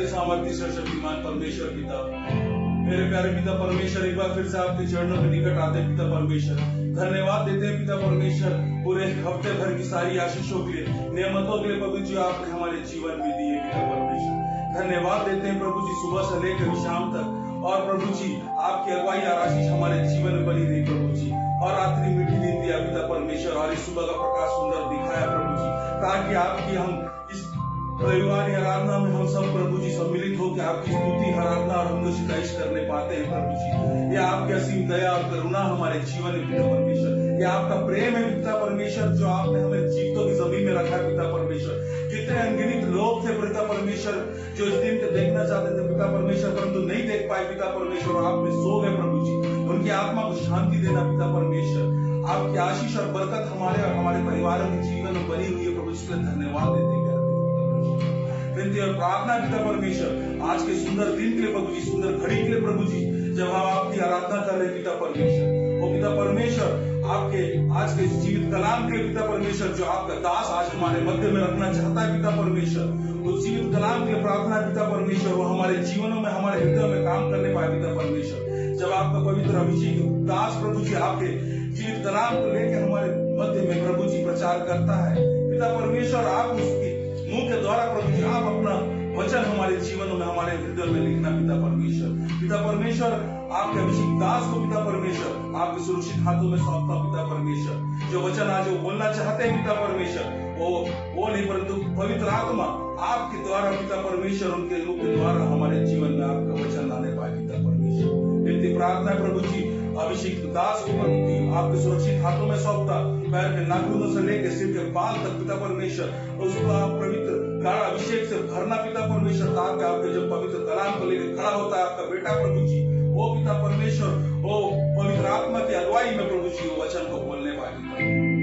सत्य सामर्थ्य सर्वशक्तिमान परमेश्वर पिता, मेरे प्यारे पिता परमेश्वर, एक बार फिर से आपके चरणों के निकट आते हैं पिता परमेश्वर। धन्यवाद देते हैं पिता परमेश्वर पूरे हफ्ते भर की सारी आशीषों के लिए, नियमतों के लिए प्रभु जी आपने हमारे जीवन में दिए पिता परमेश्वर। धन्यवाद देते हैं प्रभु जी सुबह से लेकर शाम तक, और प्रभु जी आपकी अगुवाई और आशीष हमारे जीवन में बनी रही प्रभु जी, और रात्रि मीठी नींद दिया पिता परमेश्वर, और इस सुबह का प्रकाश सुंदर दिखाया प्रभु जी, ताकि आपकी हम इस रविवार की आराधना में हम सब प्रभु जी सम्मिलित होकर आपकी स्तुति आराधना और हम सिताइश करने पाते हैं प्रभु जी। यह आपकी असीम दया और करुणा हमारे जीवन में पिता परमेश्वर, यह आपका प्रेम है पिता परमेश्वर, जो आपने हमें जीवितों की जमीन में रखा है पिता परमेश्वर। कितने अनगिनत लोग थे पिता परमेश्वर जो इस दिन को देखना चाहते थे पिता परमेश्वर, परंतु नहीं देख पाए पिता परमेश्वर, आपने सो गए प्रभु जी। उनकी आत्मा को शांति देना पिता परमेश्वर, आपकी आशीष और बरकत हमारे और हमारे परिवारों के जीवन में बनी हुई है प्रभु, इसके लिए धन्यवाद देते हैं विनती और प्रार्थना पिता परमेश्वर आज के सुंदर दिन के लिए प्रभु जी, सुंदर घड़ी के लिए प्रभु जी, जब हम आपकी आराधना कर रहे पिता परमेश्वर। वो पिता परमेश्वर आपके आज के जीवित कलाम के लिए पिता परमेश्वर, जो आपका दास आज हमारे मध्य में रखना चाहता है पिता परमेश्वर, वो जीवित कलाम के लिए प्रार्थना पिता परमेश्वर, वो हमारे जीवनों में हमारे हृदय में काम करने पाए पिता परमेश्वर। जब आपका पवित्र अभिषेक दास प्रभु जी आपके जीवित कलाम को लेकर हमारे मध्य में प्रभु जी प्रचार करता है पिता परमेश्वर, आप उसके मुंह के द्वारा प्रभु जी आप अपना वचन हमारे जीवनों में हमारे हृदय में लिखना पिता परमेश्वर। पिता परमेश्वर आपके अभिषेक दास को पिता परमेश्वर आपके सुरक्षित हाथों में सौंपता पिता परमेश्वर, जो वचन आज वो बोलना चाहते हैं पिता परमेश्वर, वो नहीं परंतु पवित्र आत्मा आपके द्वारा पिता परमेश्वर उनके मुख के द्वारा हमारे जीवन में आपका वचन लाने पाए पिता परमेश्वर। विनती प्रार्थना प्रभु जी अभिषेक दास को प्रभु जी आपके सुरक्षित हाथों में सौंपता, पैर के नाखूनों से लेकर सिर के बाल तक पिता परमेश्वर, उसको आप पवित्र गाढ़ा अभिषेक से भरना पिता परमेश्वर, ताकि आपके जब पवित्र कलाम को लेकर खड़ा होता है आपका बेटा प्रभु जी, वो पिता परमेश्वर वो पवित्र आत्मा की अगुवाई में प्रभु जी वो वचन को बोलने पाए।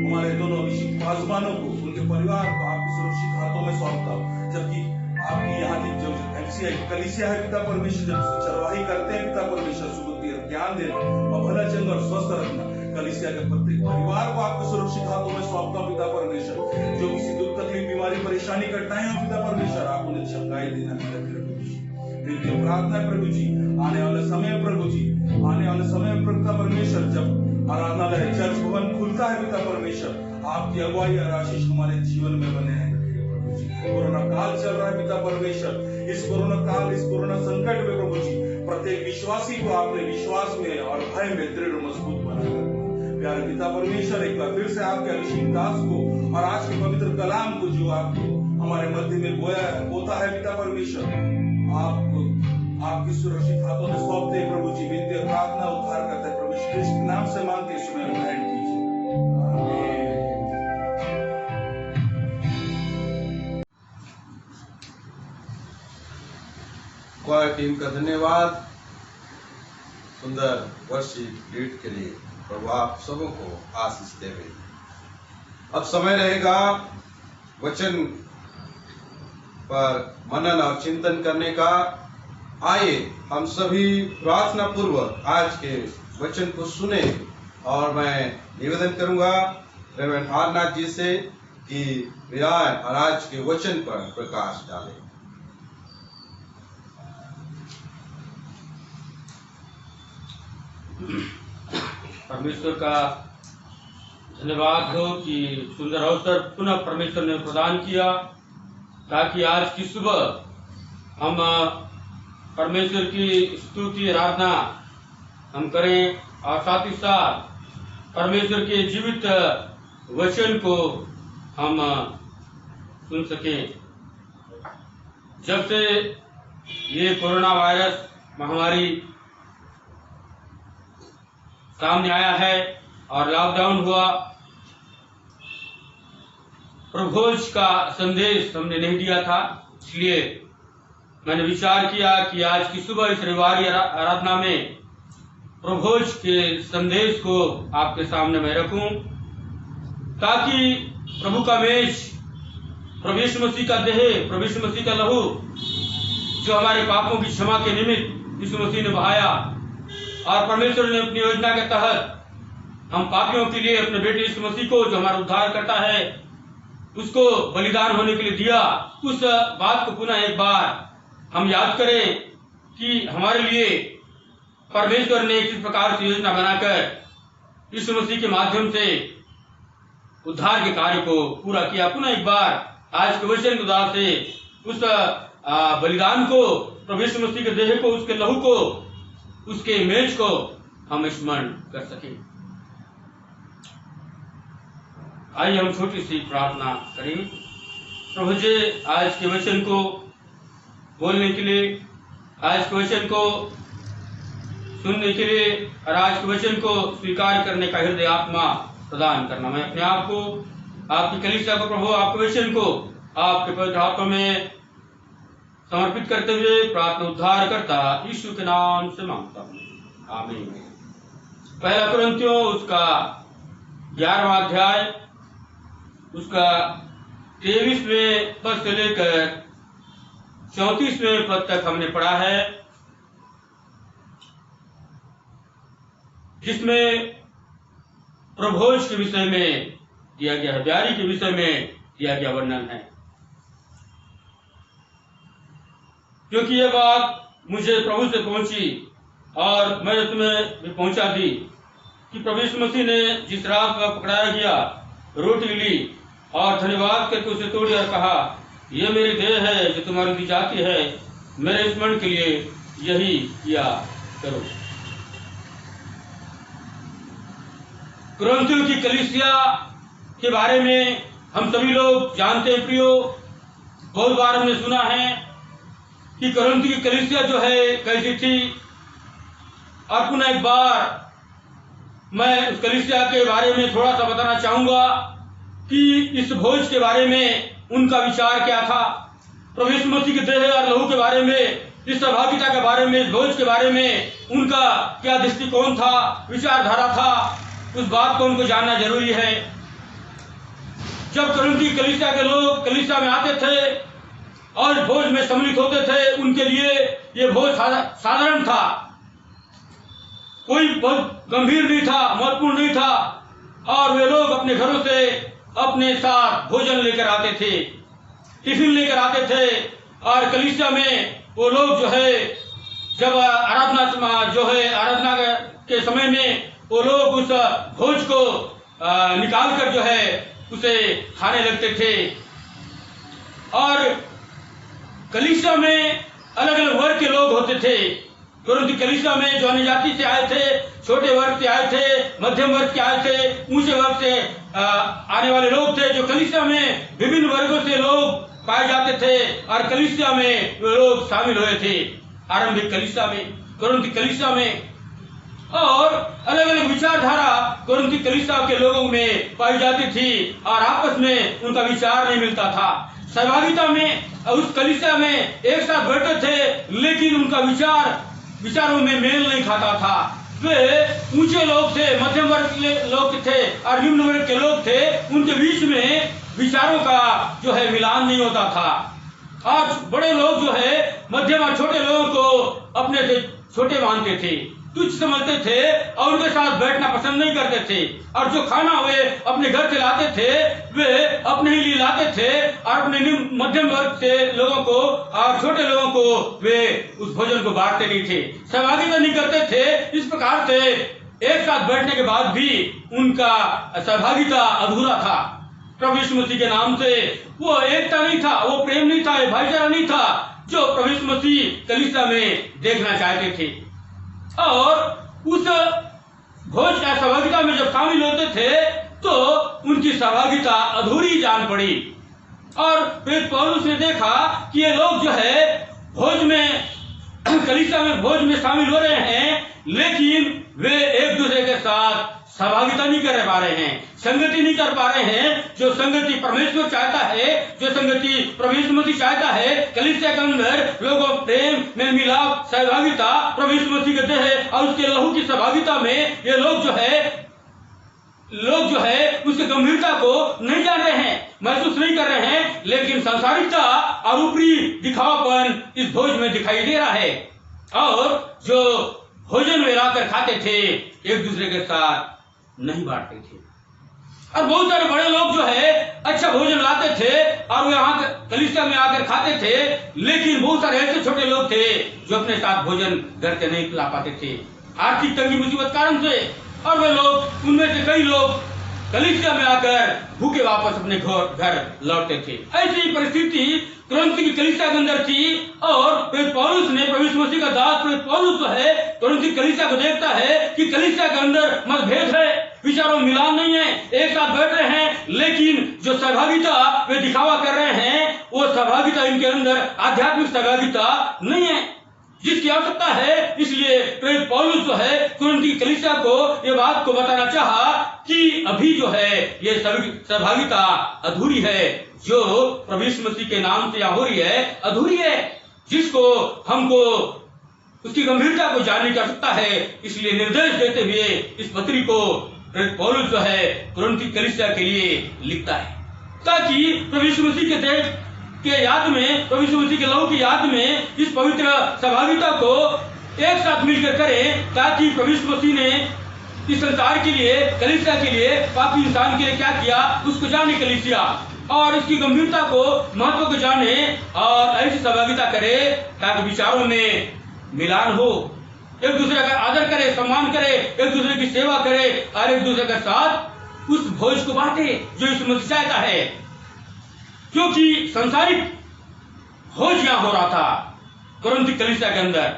हमारे दोनों अभिषेक मेजबानों को उनके परिवार को आपके सुरक्षित हाथों में सौंपता, जबकि आपकी यहाँ की जो एमसीआई कलीसिया है पिता परमेश्वर, जब चरवाही करते हैं पिता परमेश्वर, सुबुद्धि और ज्ञान देना और भला चंगा और स्वस्थ रखना, कलीसिया के प्रत्येक परिवार को आपके सुरक्षित हाथों में सौंपता पिता परमेश्वर, जो किसी दुख तकलीफ बीमारी परेशानी कठिनाई हो पिता परमेश्वर, आप उन्हें चंगाई देना पिता प्रभु। प्रार्थना प्रभु जी आने वाले समय प्रभु जी, आने वाले समय पिता परमेश्वर, जब आराधनालय चर्च भवन खुलता है पिता परमेश्वर, आपकी अगुवाई और आशीष हमारे जीवन में बने हैं। कोरोना काल चल रहा है पिता परमेश्वर, इस कोरोना काल, इस कोरोना संकट में प्रभु जी प्रत्येक विश्वासी को आपने विश्वास में और भय में दृढ़ मजबूत बनाकर प्यारे पिता परमेश्वर, एक बार फिर से आपके अभिषेक दास को और आज के पवित्र कलाम को जो आपको हमारे मध्य में बोता है पिता परमेश्वर, आपको आपके सुरक्षित हाथों में सौंपते प्रभु जी। विनती और प्रार्थना उद्धार करते हैं प्रभु यीशु के नाम से मांगते हैं, इसमें ग्रहण कीजिए। क्वायर टीम का धन्यवाद सुंदर वर्शिप लीड के लिए। प्रभु आप सबों को आशीष देवे। अब समय रहेगा वचन पर मनन और चिंतन करने का। आइए हम सभी प्रार्थना पूर्वक आज के वचन को सुने, और मैं निवेदन करूंगा रेवरेंड हारनाथ जी से कि वे आए और आज के वचन पर प्रकाश डालें। परमेश्वर का धन्यवाद हो कि सुंदर अवसर पुनः परमेश्वर ने प्रदान किया, ताकि आज की सुबह हम परमेश्वर की स्तुति आराधना हम करें और साथ ही साथ परमेश्वर के जीवित वचन को हम सुन सकें। जब से ये कोरोना वायरस महामारी सामने आया है और लॉकडाउन हुआ, प्रभोज का संदेश हमने नहीं दिया था, इसलिए मैंने विचार किया कि आज की सुबह इस रविवार आराधना में प्रभोज के संदेश को आपके सामने मैं रखूं, ताकि प्रभु का मेज, प्रभु यीशु मसीह का देह, प्रभु यीशु मसीह का लहू जो हमारे पापों की क्षमा के निमित्त यीशु मसीह ने बहाया, और परमेश्वर ने अपनी योजना के तहत हम पापियों के लिए अपने बेटे यीशु मसीह को, जो हमारा उद्धार करता है, उसको बलिदान होने के लिए दिया। उस बात को पुनः एक बार हम याद करें कि हमारे लिए परमेश्वर ने किस प्रकार से योजना बनाकर यीशु मसीह के माध्यम से उद्धार के कार्य को पूरा किया। पुनः एक बार आज के वचन के द्वारा से उस बलिदान को, प्रभु यीशु मसीह के देह को, उसके लहू को, उसके मेज को हम स्मरण कर सकें। आइए हम छोटी सी प्रार्थना करें। प्रभु जी, आज के वचन को बोलने के लिए, आज के वचन को सुनने के लिए और आज के वचन को स्वीकार करने का हृदय आत्मा प्रदान करना। मैं अपने आप को, आपकी कलीसिया को प्रभु, आपके वचन को आपके पवित्र हाथों में समर्पित करते हुए प्रार्थना उद्धार करता यीशु के नाम से मांगता हूँ, आमीन। पहला कुरिन्थियों उसका 11वां अध्याय उसका 23वें पद से लेकर 34वें पद तक हमने पढ़ा है, जिसमें प्रभोज के विषय में दिया गया है, ब्यारी के विषय में दिया गया वर्णन है। क्योंकि यह बात मुझे प्रभु से पहुंची और मैंने तुम्हें भी पहुंचा दी कि प्रभु यीशु मसीह ने जिस रात पर पकड़ाया गया रोटी ली और धन्यवाद करके उसे तोड़ी और कहा, यह मेरी देह है जो तुम्हारी दी जाती है, मेरे स्मरण के लिए यही किया करो। कुरिन्थियों की कलीसिया के बारे में हम सभी लोग जानते हैं प्रियो। बहुत बार हमने सुना है कि कुरिन्थियों की कलीसिया जो है कैसी थी। और पुनः एक बार मैं उस कलीसिया के बारे में थोड़ा सा बताना चाहूंगा कि इस भोज के बारे में उनका विचार क्या था। प्रभु यीशु मसीह के देह और लहू के बारे में, इस सहभागिता के बारे में, इस भोज के बारे में उनका क्या दृष्टिकोण था, विचारधारा था, उस बात को उनको जानना जरूरी है। जब कुरिन्थियों की कलीसिया के लोग कलीसिया में आते थे और भोज में सम्मिलित होते थे, उनके लिए यह भोज साधारण था, कोई बहुत गंभीर नहीं था, महत्वपूर्ण नहीं था। और वे लोग अपने घरों से अपने साथ भोजन लेकर आते थे, टिफिन लेकर आते थे। और कलीसिया में वो लोग जो है, जब आराधना के समय में वो लोग उस भोज को निकाल कर जो है उसे खाने लगते थे। और कलीसिया में अलग अलग वर्ग के लोग होते थे। कुरिन्थ कलीसिया में जो अन्य जाति से आए थे, छोटे वर्ग से आए थे, मध्यम वर्ग के आए थे, ऊंचे वर्ग से आने वाले लोग थे। जो कलीसिया में विभिन्न वर्गों से लोग पाए जाते थे और कलीसिया में वे लोग शामिल हुए थे आरंभिक कलीसिया में, कुरिन्थ कलीसिया में। और अलग अलग विचारधारा कुरिन्थ कलीसिया के लोगों में पाई जाती थी और आपस में उनका विचार नहीं मिलता था। सहभागिता में उस कलीसिया में एक साथ बैठते थे, लेकिन उनका विचारों में मेल नहीं खाता था। वे ऊंचे लोग थे, मध्यम वर्ग के लोग थे और निम्न वर्ग के लोग थे, उनके बीच में विचारों का जो है मिलान नहीं होता था। आज बड़े लोग जो है मध्यम और छोटे लोगों को अपने से छोटे मानते थे, तुच्छ समझते थे और उनके साथ बैठना पसंद नहीं करते थे। और जो खाना वे अपने घर से लाते थे वे अपने ही लिए लाते थे और अपने मध्यम वर्ग से लोगों को और छोटे लोगों को वे उस भोजन को बांटते नहीं थे, सहभागिता नहीं करते थे। इस प्रकार से एक साथ बैठने के बाद भी उनका सहभागिता अधूरा था। प्रभु यीशु मसीह के नाम से वो एकता नहीं था, वो प्रेम नहीं था, भाईचारा नहीं था जो प्रभु यीशु मसीह कलीसिया में देखना चाहते थे। और उस भोज या सहभागिता में जब शामिल होते थे तो उनकी सहभागिता अधूरी जान पड़ी। और फिर पौलुस ने देखा कि ये लोग जो है भोज में, कलीसिया में भोज में शामिल हो रहे हैं, लेकिन वे एक दूसरे के साथ सहभागिता नहीं कर पा रहे हैं, संगति नहीं कर पा रहे हैं। जो संगति परमेश्वर चाहता है, जो संगति प्रभु यीशु मसीह चाहता है, कलीसिया के अंदर लोगों प्रेम में मिलाप, सहभागिता, प्रभु यीशु मसीह के देह और उसके लहू की सहभागिता में ये लोग जो है उसके गंभीरता को नहीं जान रहे हैं, महसूस नहीं कर रहे हैं। लेकिन सांसारिकता और ऊपरी दिखावापन इस भोज में दिखाई दे रहा है। और जो भोजन वे लाकर खाते थे एक दूसरे के साथ नहीं बांटते थे। और बहुत सारे बड़े लोग जो है अच्छा भोजन लाते थे और वे कलीसिया में आकर खाते थे, लेकिन बहुत सारे ऐसे छोटे लोग थे जो अपने साथ भोजन घर के नहीं ला पाते थे आर्थिक तंगी मुसीबत कारण से, और वे लोग, उनमें से कई लोग कलीसिया में आकर भूखे वापस अपने घर लौटते थे। ऐसी ही परिस्थिति कुरिन्थ की कलीसिया के अंदर थी, और प्रेरित पौलुस ने, प्रभु यीशु मसीह का दास प्रेरित पौलुस जो है, कुरिन्थ की कलीसिया को देखता है कि कलीसिया के अंदर मतभेद है, विचारों में मिलान नहीं है, एक साथ बैठ रहे हैं, लेकिन जो सहभागिता वे दिखावा कर रहे हैं, वो सहभागिता इनके अंदर आध्यात्मिक सहभागिता नहीं है जिसकी आवश्यकता है। इसलिए प्रेरित पौलुस जो है कुरिन्थ की कलीसिया को ये बात को बताना चाहा कि अभी जो है ये सहभागिता अधूरी है, जो प्रभु यीशु मसीह के नाम से यहाँ हो रही है, अधूरी है, जिसको हमको उसकी गंभीरता को जानने की आवश्यकता है। इसलिए निर्देश देते हुए इस पत्री को प्रेरित पौलुस जो है कुरिन्थ की कलीसिया के लिए लिखता है, ताकि प्रभु यीशु मसीह के देह के याद में, प्रभु यीशु मसीह के लहू की याद में इस पवित्र सहभागिता को एक साथ मिलकर करें, ताकि प्रभु यीशु मसीह ने इस संसार के लिए, कलीसिया के लिए, पापी इंसान के लिए क्या किया उसको जाने कलीसिया, और इसकी गंभीरता को, महत्व को जाने और ऐसी सहभागिता करे ताकि विचारों में मिलान हो, एक दूसरे का आदर करे, सम्मान करे, एक दूसरे की सेवा करे और एक दूसरे के साथ उस भोज को बांटे जो यीशु मसीह चाहता है। क्योंकि संसारिक भोज यहां हो रहा था कुरिन्थ की कलीसिया के अंदर,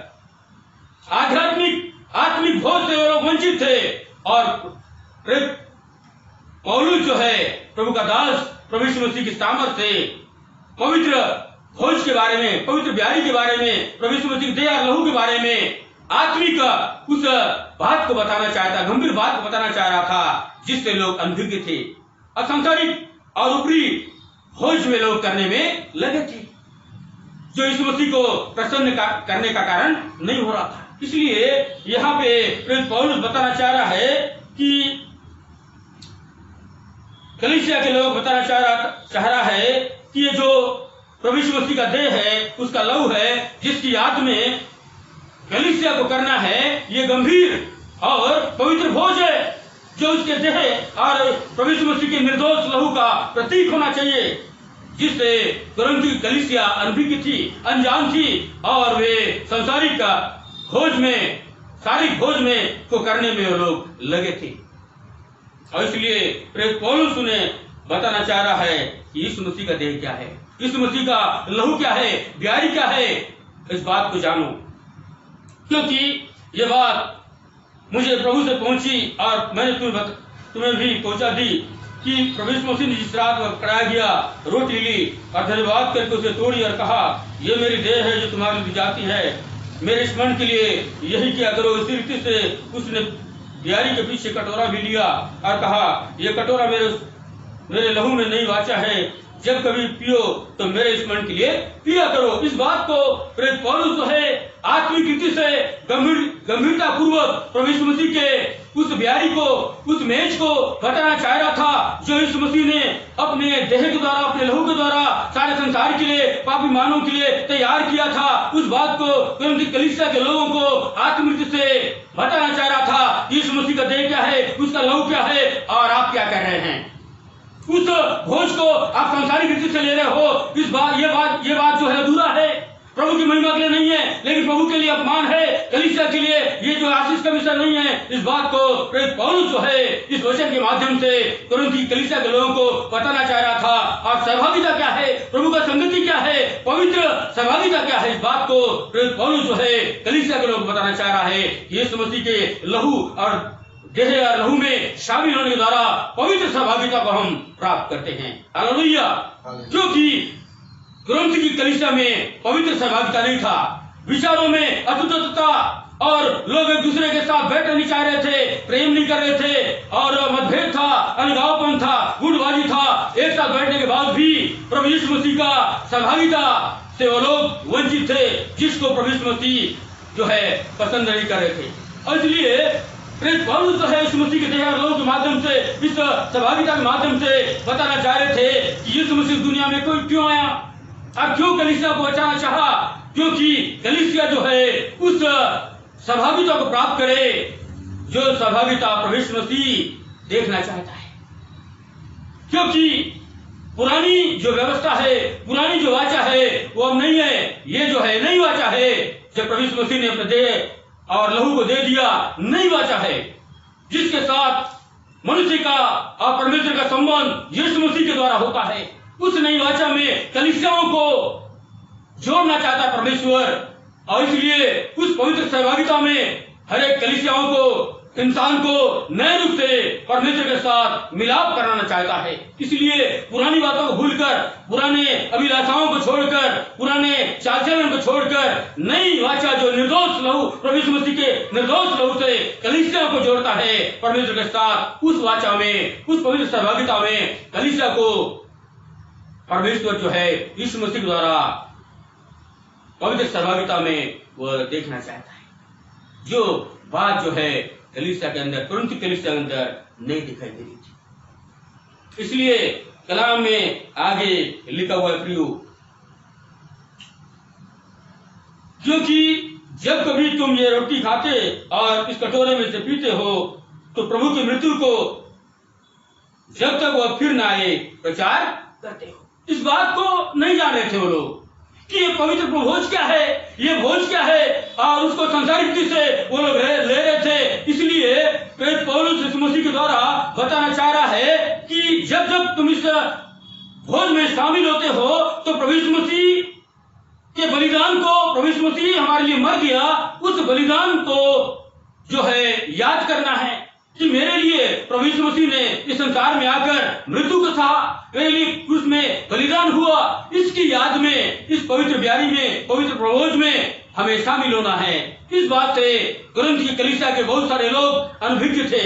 आत्मिक भोज से वो लोग वंचित थे, और प्रेरित पौलुस जो है प्रभु का दास, प्रभु यीशु मसीह की सामर्थ्य से पवित्र भोज के बारे में, पवित्र ब्यारी के बारे में, प्रभु यीशु मसीह के देह और लहू के बारे में, आत्मिक उस बात को बताना चाहता, गंभीर बात को बताना चाह रहा था जिससे लोग अनभिज्ञ थे, असंसारिक और ऊपरी भोज में लोग करने में लगे थे, जो यीशु मसीह को प्रसन्न करने का कारण नहीं हो रहा था। इसलिए यहाँ पे प्रेरित पौलुस बताना चाह रहा है कि कलीसिया के लोग बताना चाह रहा है कि ये जो प्रभु यीशु मसीह का देह है, उसका लहू है, जिसकी याद में कलीसिया को करना है, ये गंभीर और पवित्र भोज है, जो उसके देह और प्रभु यीशु मसीह के निर्दोष लहू का प्रतीक होना चाहिए, जिससे कुरिन्थ की कलीसिया अनभिज्ञ थी, अनजान थी, और वे संसारिक का भोज में, सारिक भोज में को करने में वो लोग लगे थे। और इसलिए प्रेरित पौलुस उन्हें बताना चाह रहा है कि यीशु मसीह का देह क्या है, यीशु मसीह का लहू क्या है, ब्यारी क्या है, इस बात को जानो। क्योंकि ये बात मुझे प्रभु से पहुंची और मैंने तुम्हें भी पहुंचा दी कि प्रभु यीशु मसीह ने जिस रात वह पकड़ाया गया, रोटी ली और धन्यवाद करके उसे तोड़ी और कहा, ये मेरी देह है जो तुम्हारे लिए जाती है, मेरे स्मरण के लिए यही किया करो। इसी रीति से उसने ब्यारी के पीछे कटोरा भी लिया और कहा, ये कटोरा मेरे लहू में नई वाचा है, जब कभी पियो तो मेरे स्मरण के लिए पिया करो। इस बात को प्रेरित पौलुस जो है आत्मिक रीति से गंभीरता पूर्वक प्रभु यीशु मसीह के उस ब्यारी को, उस मेज को बताना चाह रहा था, जो यीशु मसीह ने अपने देह के द्वारा, अपने लहू के द्वारा सारे संसार के लिए, पापी मानव के लिए तैयार किया था। उस बात को कुरिन्थ की कलीसिया के लोगों को आत्मिक रीति से बताना चाह रहा था। यीशु मसीह का देह क्या है, उसका लहू क्या है और आप क्या कर रहे हैं। उस भोज को आप संसारिक रीति से ले रहे हो, ये बात जो है अधूरा है, प्रभु की महिमा के लिए नहीं है, लेकिन प्रभु के लिए अपमान है, कलीसिया के लिए ये जो आशीष का विषय नहीं है। इस बात को प्रेरित पौलुस जो है इस वचन के माध्यम से कुरिन्थ की कलीसिया के लोगों को बताना चाह रहा था। और सहभागिता क्या है, प्रभु का संगति क्या है, पवित्र सहभागिता क्या है, इस बात को प्रेरित पौलुस जो है कलीसिया के लोगों को बताना चाह रहा है। यीशु मसीह के लहू और देह और लहू में शामिल होने के द्वारा पवित्र सहभागिता को हम प्राप्त करते हैं। हालेलुया। क्योंकि कुरिन्थ की कलीसिया में पवित्र सहभागिता नहीं था, विचारों में अशुद्धता और लोग एक दूसरे के साथ बैठना नहीं चाह रहे थे, प्रेम नहीं कर रहे थे, और मतभेद था, अलगावपन था, गुटबाजी था। एक साथ बैठने के बाद भी प्रभु यीशु मसीह का सहभागिता से वो लोग वंचित थे, जिसको प्रभु यीशु मसीह जो है पसंद नहीं कर रहे थे। और इसलिए प्रेरित पौलुस जो है यीशु मसीह के देह और लहू के माध्यम से, इस सहभागिता के माध्यम से बताना चाह रहे थे कि यीशु मसीह दुनिया में कोई क्यों आया और क्यों कलीसिया को बचाना चाहा। क्योंकि कलीसिया जो है उस सहभागिता को प्राप्त करे जो सहभागिता प्रभु यीशु मसीह देखना चाहता है। क्योंकि पुरानी जो व्यवस्था है, पुरानी जो वाचा है वो अब नहीं है। ये जो है नई वाचा है, जब प्रभु यीशु मसीह ने अपने देह और लहू को दे दिया, नई वाचा है जिसके साथ मनुष्य का और परमेश्वर का संबंध यीशु मसीह के द्वारा होता है। उस नई वाचा में कलीसियाओं को जोड़ना चाहता है परमेश्वर, और इसलिए उस पवित्र सहभागिता में हर एक कलीसियाओं को, इंसान को नए रूप से परमेश्वर के साथ मिलाप कराना चाहता है। इसलिए पुरानी बातों को भूलकर, पुराने अभिलाषाओं को छोड़कर, पुराने चाल चलन को छोड़कर नई वाचा जो निर्दोष लहू, प्रभु यीशु मसीह के निर्दोष लहू से कलीसिया को जोड़ता है परमेश्वर के साथ, उस वाचा में, उस पवित्र सहभागिता में कलीसिया को परमेश्वर जो है यीशु मसीह के द्वारा पवित्र सहभागिता में वह देखना चाहता है। जो बात जो है कलीसिया के अंदर, कुरिन्थ कलीसिया के अंदर नहीं दिखाई दे रही थी। इसलिए कलाम में आगे लिखा हुआ है प्रियो, क्योंकि जब कभी तुम ये रोटी खाते और इस कटोरे में से पीते हो तो प्रभु की मृत्यु को जब तक वह फिर न आए प्रचार करते हो। इस बात को नहीं जान रहे थे वो लोग कि ये पवित्र भोज क्या है, ये भोज क्या है, और उसको संसारिक रीति से वो लोग ले रहे थे। इसलिए प्रेरित पौलुस यीशु मसीह के द्वारा बताना चाह रहा है कि जब जब तुम इस भोज में शामिल होते हो तो प्रभु यीशु मसीह के बलिदान को, प्रभु यीशु मसीह हमारे लिए मर गया, उस बलिदान को जो है याद करना है कि मेरे लिए प्रभु यीशु मसीह ने इस संसार में आकर मृत्यु को सहा, मेरे लिए क्रूस में बलिदान हुआ। इसकी याद में, इस पवित्र ब्यारी में, पवित्र प्रभोज में हमें शामिल होना है। इस बात से कुरिन्थ की कलीसिया के बहुत सारे लोग अनभिज्ञ थे,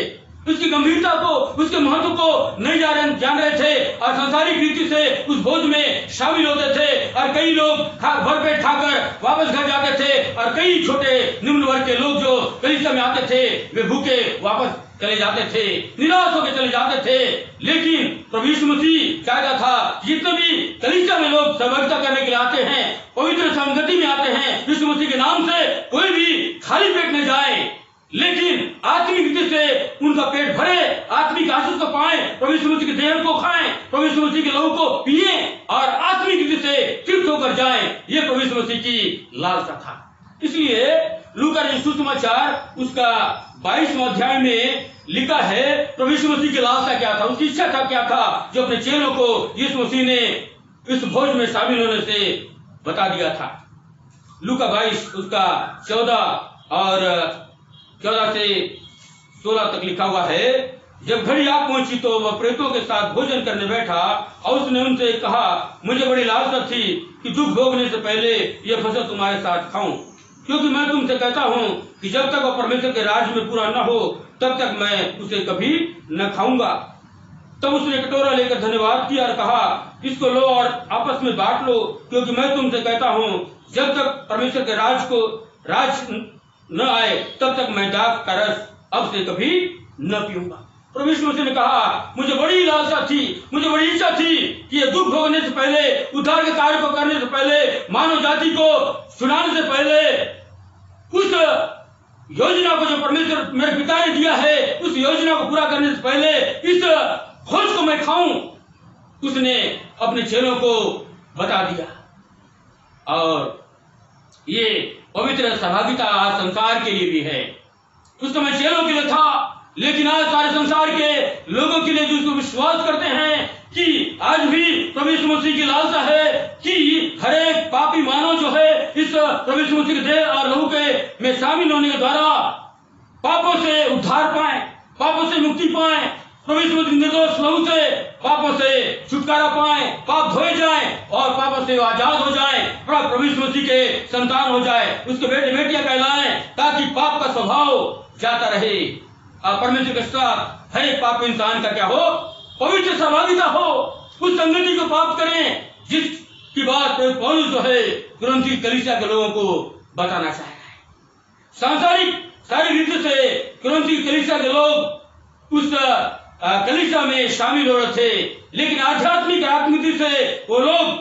उसकी गंभीरता को, उसके महत्व को नहीं जान रहे थे और सांसारिक रीति से उस भोज में शामिल होते थे। और कई लोग भरपेट खाकर वापस घर जाते थे और कई छोटे निम्न वर्ग के लोग जो कलीसिया में आते थे वे भूखे वापस चले जाते थे, निराश होकर चले जाते थे। लेकिन प्रभु यीशु मसीह चाहता था जितने भी कलीसिया में लोग सहभागिता करने के लिए आते हैं, पवित्र संगति में आते हैं, यीशु मसीह के नाम से कोई भी खाली पेट न जाए, लेकिन आत्मिक रीति से उनका पेट भरे, आत्मिक आशीष को पाए, प्रभु यीशु मसीह के देह को खाएं, प्रभु यीशु मसीह के लहू को पिए और आत्मिक रीति से तृप्त होकर जाएं। ये प्रभु यीशु मसीह की लालसा था। इसलिए लूका सुसमाचार उसका 22वां अध्याय में लिखा है प्रभु यीशु मसीह की लालसा क्या था, उसकी इच्छा था क्या था, जो अपने चेलों को यीशु मसीह ने इस भोज में शामिल होने से बता दिया था। लूका 22 उसका 14 से 16 तक लिखा हुआ है। जब घड़ी आ पहुंची तो वह प्रेतों के साथ भोजन करने बैठा और उसने उनसे कहा, मुझे बड़ी लालसा थी कि दुख भोगने से पहले यह फसल तुम्हारे साथ खाऊं, क्योंकि मैं तुमसे कहता हूं कि जब तक वह परमेश्वर के राज्य में पूरा न हो तब तक मैं उसे कभी न खाऊंगा। तब उसने कटोरा लेकर धन्यवाद किया और कहा, इसको लो और आपस में बांट लो, क्योंकि मैं तुमसे कहता हूं जब तक परमेश्वर के राज न आए तब तक मैं दाख का रस अब से कभी न पीऊंगा। प्रभु यीशु मसीह ने कहा, मुझे बड़ी लालसा थी, मुझे बड़ी इच्छा थी कि ये दुख भोगने से पहले, उद्धार के कार्य को करने से पहले, मानव जाति को छुड़ाने से पहले, उस योजना को जो परमेश्वर मेरे पिता ने दिया है, उस योजना को पूरा करने से पहले इस भोज को मैं खाऊं। उसने अपने चेलों को बता दिया। और ये पवित्र सहभागिता आज संसार के लिए भी है। उस समय चेलों के लिए था, लेकिन आज सारे संसार के लोगों के लिए जो उसको विश्वास करते हैं कि आज भी प्रभु यीशु मसीह की लालसा है कि हर एक पापी मानव जो है इस प्रभु यीशु मसीह के देह और लहू के में शामिल होने के द्वारा पापों से उद्धार पाए, पापों से मुक्ति पाए, प्रभु यीशु मसीह निर्दोष लहू से पापों से छुटकारा पाए, पाप धोए जाए और पापों से आजाद हो जाए, प्रभु यीशु मसीह के संतान हो जाए, उसके बेटे बेटियां कहलाएं, ताकि पाप का स्वभाव जाता रहे और परमेश्वर के साथ हर एक पाप इंसान का क्या हो, पवित्र सहभागिता हो, उस संगति को प्राप्त करें जिसकी बात पौलुस जो है कुरिन्थ की कलीसिया के लोगों को बताना चाह रहा है। सांसारिक सारी रीति से कुरिन्थ की कलीसिया के लोग उस कलीसिया में शामिल हो रहे थे, लेकिन आध्यात्मिक रीति से वो लोग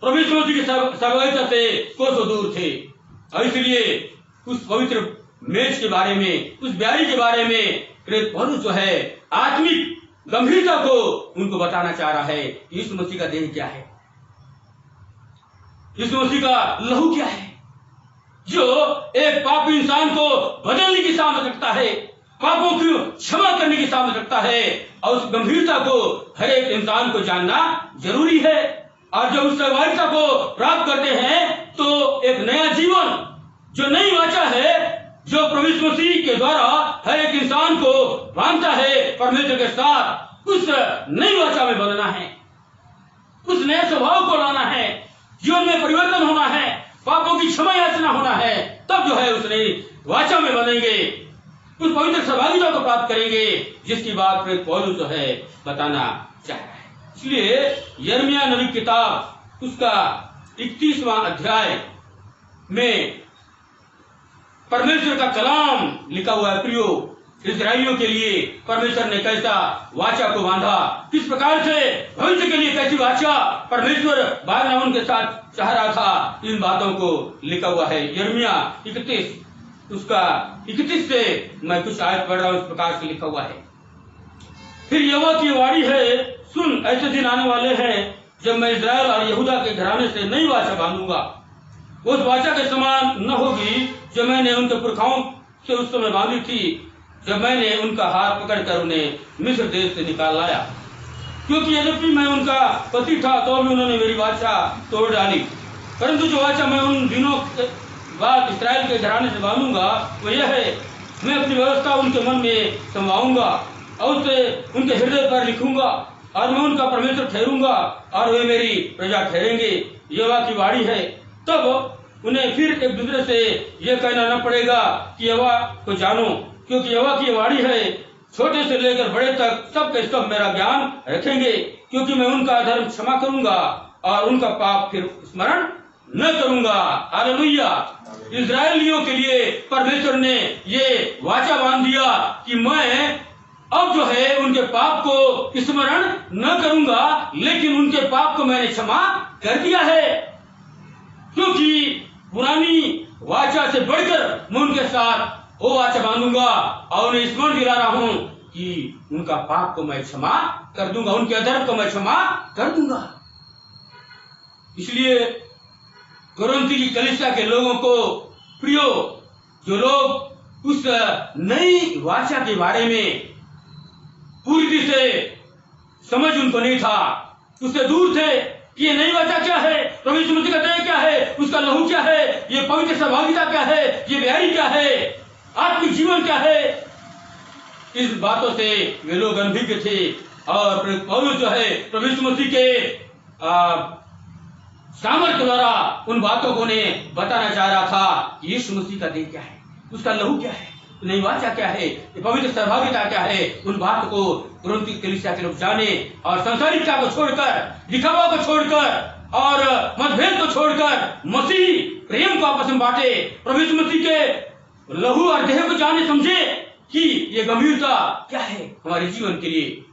प्रभु यीशु मसीह की सहभागिता से कोसों दूर थे। और इसलिए उस पवित्र मेज के बारे में, उस ब्यारी के बारे में प्रेरित पौलुस जो है आत्मिक गंभीरता को उनको बताना चाह रहा है कि यीशु मसीह का देह क्या है, यीशु मसीह का लहू क्या है, जो एक पापी इंसान को बदलने की सामर्थ रखता है, पापों की क्षमा करने की सामर्थ रखता है। और उस गंभीरता को हर एक इंसान को जानना जरूरी है। और जब उस गंभीरता को प्राप्त करते हैं तो एक नया जीवन, जो नई वाचा है, जो प्रभु यीशु मसीह के द्वारा हर एक इंसान को बांधता है परमेश्वर के साथ, उस नई वाचा में बदलना है, उस नए स्वभाव को लाना है, जीवन में परिवर्तन होना है, पापों की क्षमा याचना होना है। तब जो है उस नई वाचा में बनेंगे, उस पवित्र सहभागिता को प्राप्त करेंगे जिसकी बात पौलुस जो है बताना चाह रहा है। इसलिए यिर्मयाह नबी किताब उसका 31वां अध्याय में परमेश्वर का कलाम लिखा हुआ है। प्रियो, इस्राएलियों के लिए परमेश्वर ने कैसा वाचा को बांधा, किस प्रकार से भविष्य के लिए कैसी वाचा परमेश्वर बांधना उनके साथ चाह रहा था, इन बातों को लिखा हुआ है। यिर्मयाह 31 उसका 31 से मैं कुछ आयत पढ़ रहा हूं। इस प्रकार से लिखा हुआ है, फिर यहोवा की वाणी है, सुन, ऐसे दिन आने वाले हैं जब मैं इस्राएल और यहूदा के घराने से नई वाचा बांधूंगा। उस वाचा के समान न होगी जो मैंने उनके पुरखाओं से उस समय बांधी थी, जब मैंने उनका हाथ पकड़कर उन्हें मिस्र देश से निकाल लाया। क्योंकि यद्यपि मैं उनका पति था तो भी उन्होंने मेरी वाचा तोड़ डाली। परंतु जो वाचा मैं उन दिनों के बाद इस्राएल के घराने से बांधूंगा वो यह है, मैं अपनी व्यवस्था उनके मन में समाऊंगा और उसे उनके हृदय पर लिखूंगा, और मैं उनका परमेश्वर ठहरूंगा और वे मेरी प्रजा ठहरेंगे। यहोवा की वाणी है। तब उन्हें फिर एक दूसरे से यह कहना न पड़ेगा कि यहोवा को जानो, क्योंकि यहोवा की वाणी है, छोटे से लेकर बड़े तक सबके सब मेरा ज्ञान रखेंगे। क्योंकि मैं उनका धर्म क्षमा करूंगा और उनका पाप फिर स्मरण न करूंगा। हालेलुया। इस्राएलियों के लिए परमेश्वर ने ये वाचा बांध दिया कि मैं अब जो है उनके पाप को स्मरण न करूंगा, लेकिन उनके पाप को मैंने क्षमा कर दिया है। क्योंकि पुरानी वाचा से बढ़कर मैं उनके साथ वो वाचा बांधूंगा और उन्हें स्मरण दिला रहा हूं कि उनका पाप को मैं क्षमा कर दूंगा, उनके अधर्म को मैं क्षमा कर दूंगा। इसलिए कुरिन्थ की कलीसिया के लोगों को, प्रियो, जो लोग उस नई वाचा के बारे में पूरी तरह से समझ उनको नहीं था, उससे दूर थे कि ये नई वाचा क्या है, प्रभु यीशु मसीह का देह क्या है, उसका लहू क्या है, ये पवित्र सहभागिता क्या है, ये ब्याही क्या है, आत्मिक जीवन क्या है, इस बातों से वे लोग अनभिज्ञ थे। और पौलुस जो है प्रभु यीशु मसीह के सामर्थ्य द्वारा उन को उन्हें बताना चाह रहा था कि यीशु मसीह का देह क्या है, उसका लहू क्या है, नई वाचा क्या है, पवित्र सहभागिता क्या है। उन बात को कुरिन्थ की कलीसिया के लोग जाने और संसारिकता को छोड़कर, दिखावा को छोड़कर और मतभेद को छोड़कर मसीह प्रेम को आपस में बांटे, प्रभु यीशु मसीह के लहू और देह को जाने समझे कि ये गंभीरता क्या है हमारे जीवन के लिए।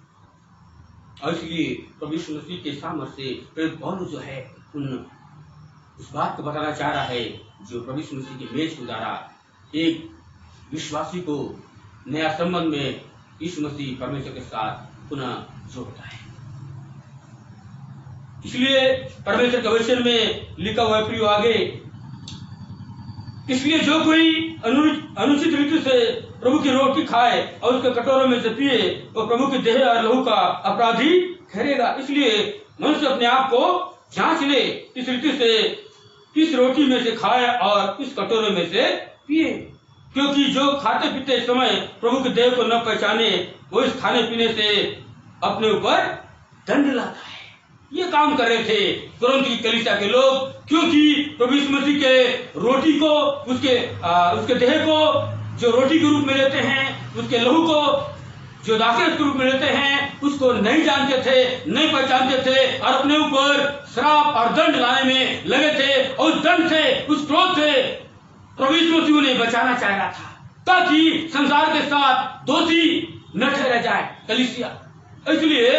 और इसलिए प्रभु यीशु मसीह के सामर्थ्य से प्रेरित पौलुस जो है उस बात को बताना चाह रहा है, जो प्रभु यीशु मसीह के मेज के द्वारा एक विश्वासी को नया संबंध में यीशु मसीह परमेश्वर के साथ पुनः जोड़ता है। इसलिए परमेश्वर के वचन में लिखा हुआ है, प्रियो, आगे, इसलिए जो कोई अनुचित रीति से प्रभु की रोटी खाए और उसके कटोरों में से पिए वो प्रभु के देह और लहू का अपराधी ठहरेगा। इसलिए मनुष्य अपने आप को जांच ले, इस रीति से इस रोटी में से खाए और इस कटोरे में से पिए, क्योंकि जो खाते पीते समय प्रभु के देह को न पहचाने वो इस खाने पीने से अपने ऊपर दंड लाता है। ये काम कर रहे थे कुरिन्थ की कलीसिया के लोग, क्योंकि प्रभु यीशु मसीह के रोटी को, उसके देह को जो रोटी के रूप में लेते हैं, उसके लहू को जो दाखिल के रूप में लेते हैं, उसको नहीं जानते थे, नहीं पहचानते थे और अपने ऊपर श्राप और दंड लाने में लगे थे। और उस दंड से, उस क्रोध से प्रभु यीशु मसीह उन्हें बचाना चाह रहा था, ताकि संसार के साथ दोषी न ठहरा जाए कलीसिया। इसलिए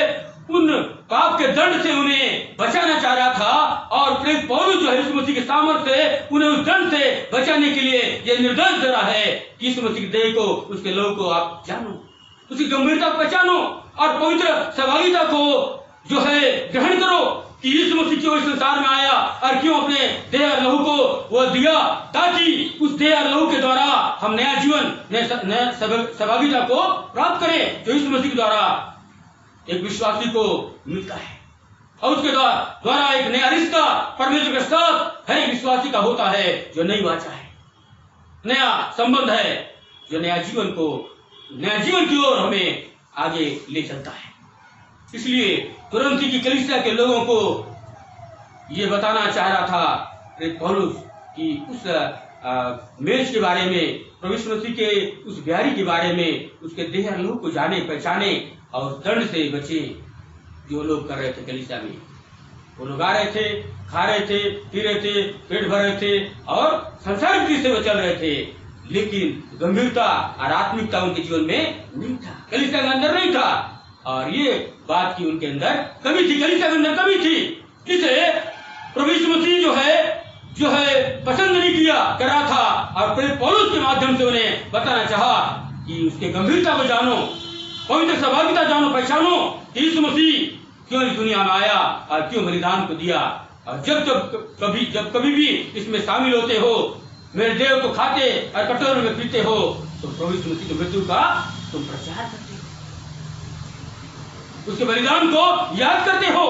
उन पाप के दंड से उन्हें बचाना चाह रहा था। और प्रेरित पौलुस जो है यीशु मसीह के सामर्थ्य से उन्हें उस दंड से बचाने के लिए यह निर्देश दे रहा है कि यीशु मसीह के देह को, उसके लहू को आप जानो, उसकी गंभीरता को पहचानो और पवित्र सहभागिता को जो है ग्रहण करो कि यीशु मसीह क्यों इस संसार में आया और क्यों अपने देह और लहू को वह दिया, ताकि उस देह और लहू के द्वारा हम नया जीवन, नया सहभागिता को प्राप्त करें जो यीशु मसीह के द्वारा एक विश्वासी को मिलता है। और उसके द्वारा एक नया रिश्ता परमेश्वर के साथ हर एक विश्वासी का होता है जो नई वाचा है, नया संबंध है जो नया जीवन की ओर हमें आगे ले चलता है। इसलिए तुरंत की कलीसिया के लोगों को ये बताना चाह रहा था प्रेरित पौलुस कि उस मेज के बारे में, प्रभु यीशु मसीह के उस ब्यारी के बारे में, उसके देह और लहू को जाने पहचाने और दंड से बचे जो लोग कर रहे थे कलीसिया में। वो लोग आ रहे थे, खा रहे थे, पी रहे थे, पेट भर रहे थे और संसारिक दृष्टि से वो चल रहे थे, लेकिन गंभीरता और आत्मिकता उनके जीवन में नहीं था, कलीसिया के अंदर नहीं था। और ये बात की उनके अंदर कमी थी, कलीसिया के अंदर कमी थी, जिसे प्रभु यीशु मसीह जो है पसंद नहीं कर रहा था। और प्रेरित पौलुस के माध्यम से उन्हें बताना चाहा कि उसके गंभीरता को जानो, पवित्र सहभागिता जानो, पहचानो कि यीशु मसीह क्यों इस दुनिया में आया और क्यों बलिदान को दिया। और जब कभी भी इसमें शामिल होते हो, मेरे देव को खाते और कटोरे में पीते हो, तो प्रभु यीशु मसीह की मृत्यु का तुम प्रचार करते हो, उसके बलिदान को याद करते हो।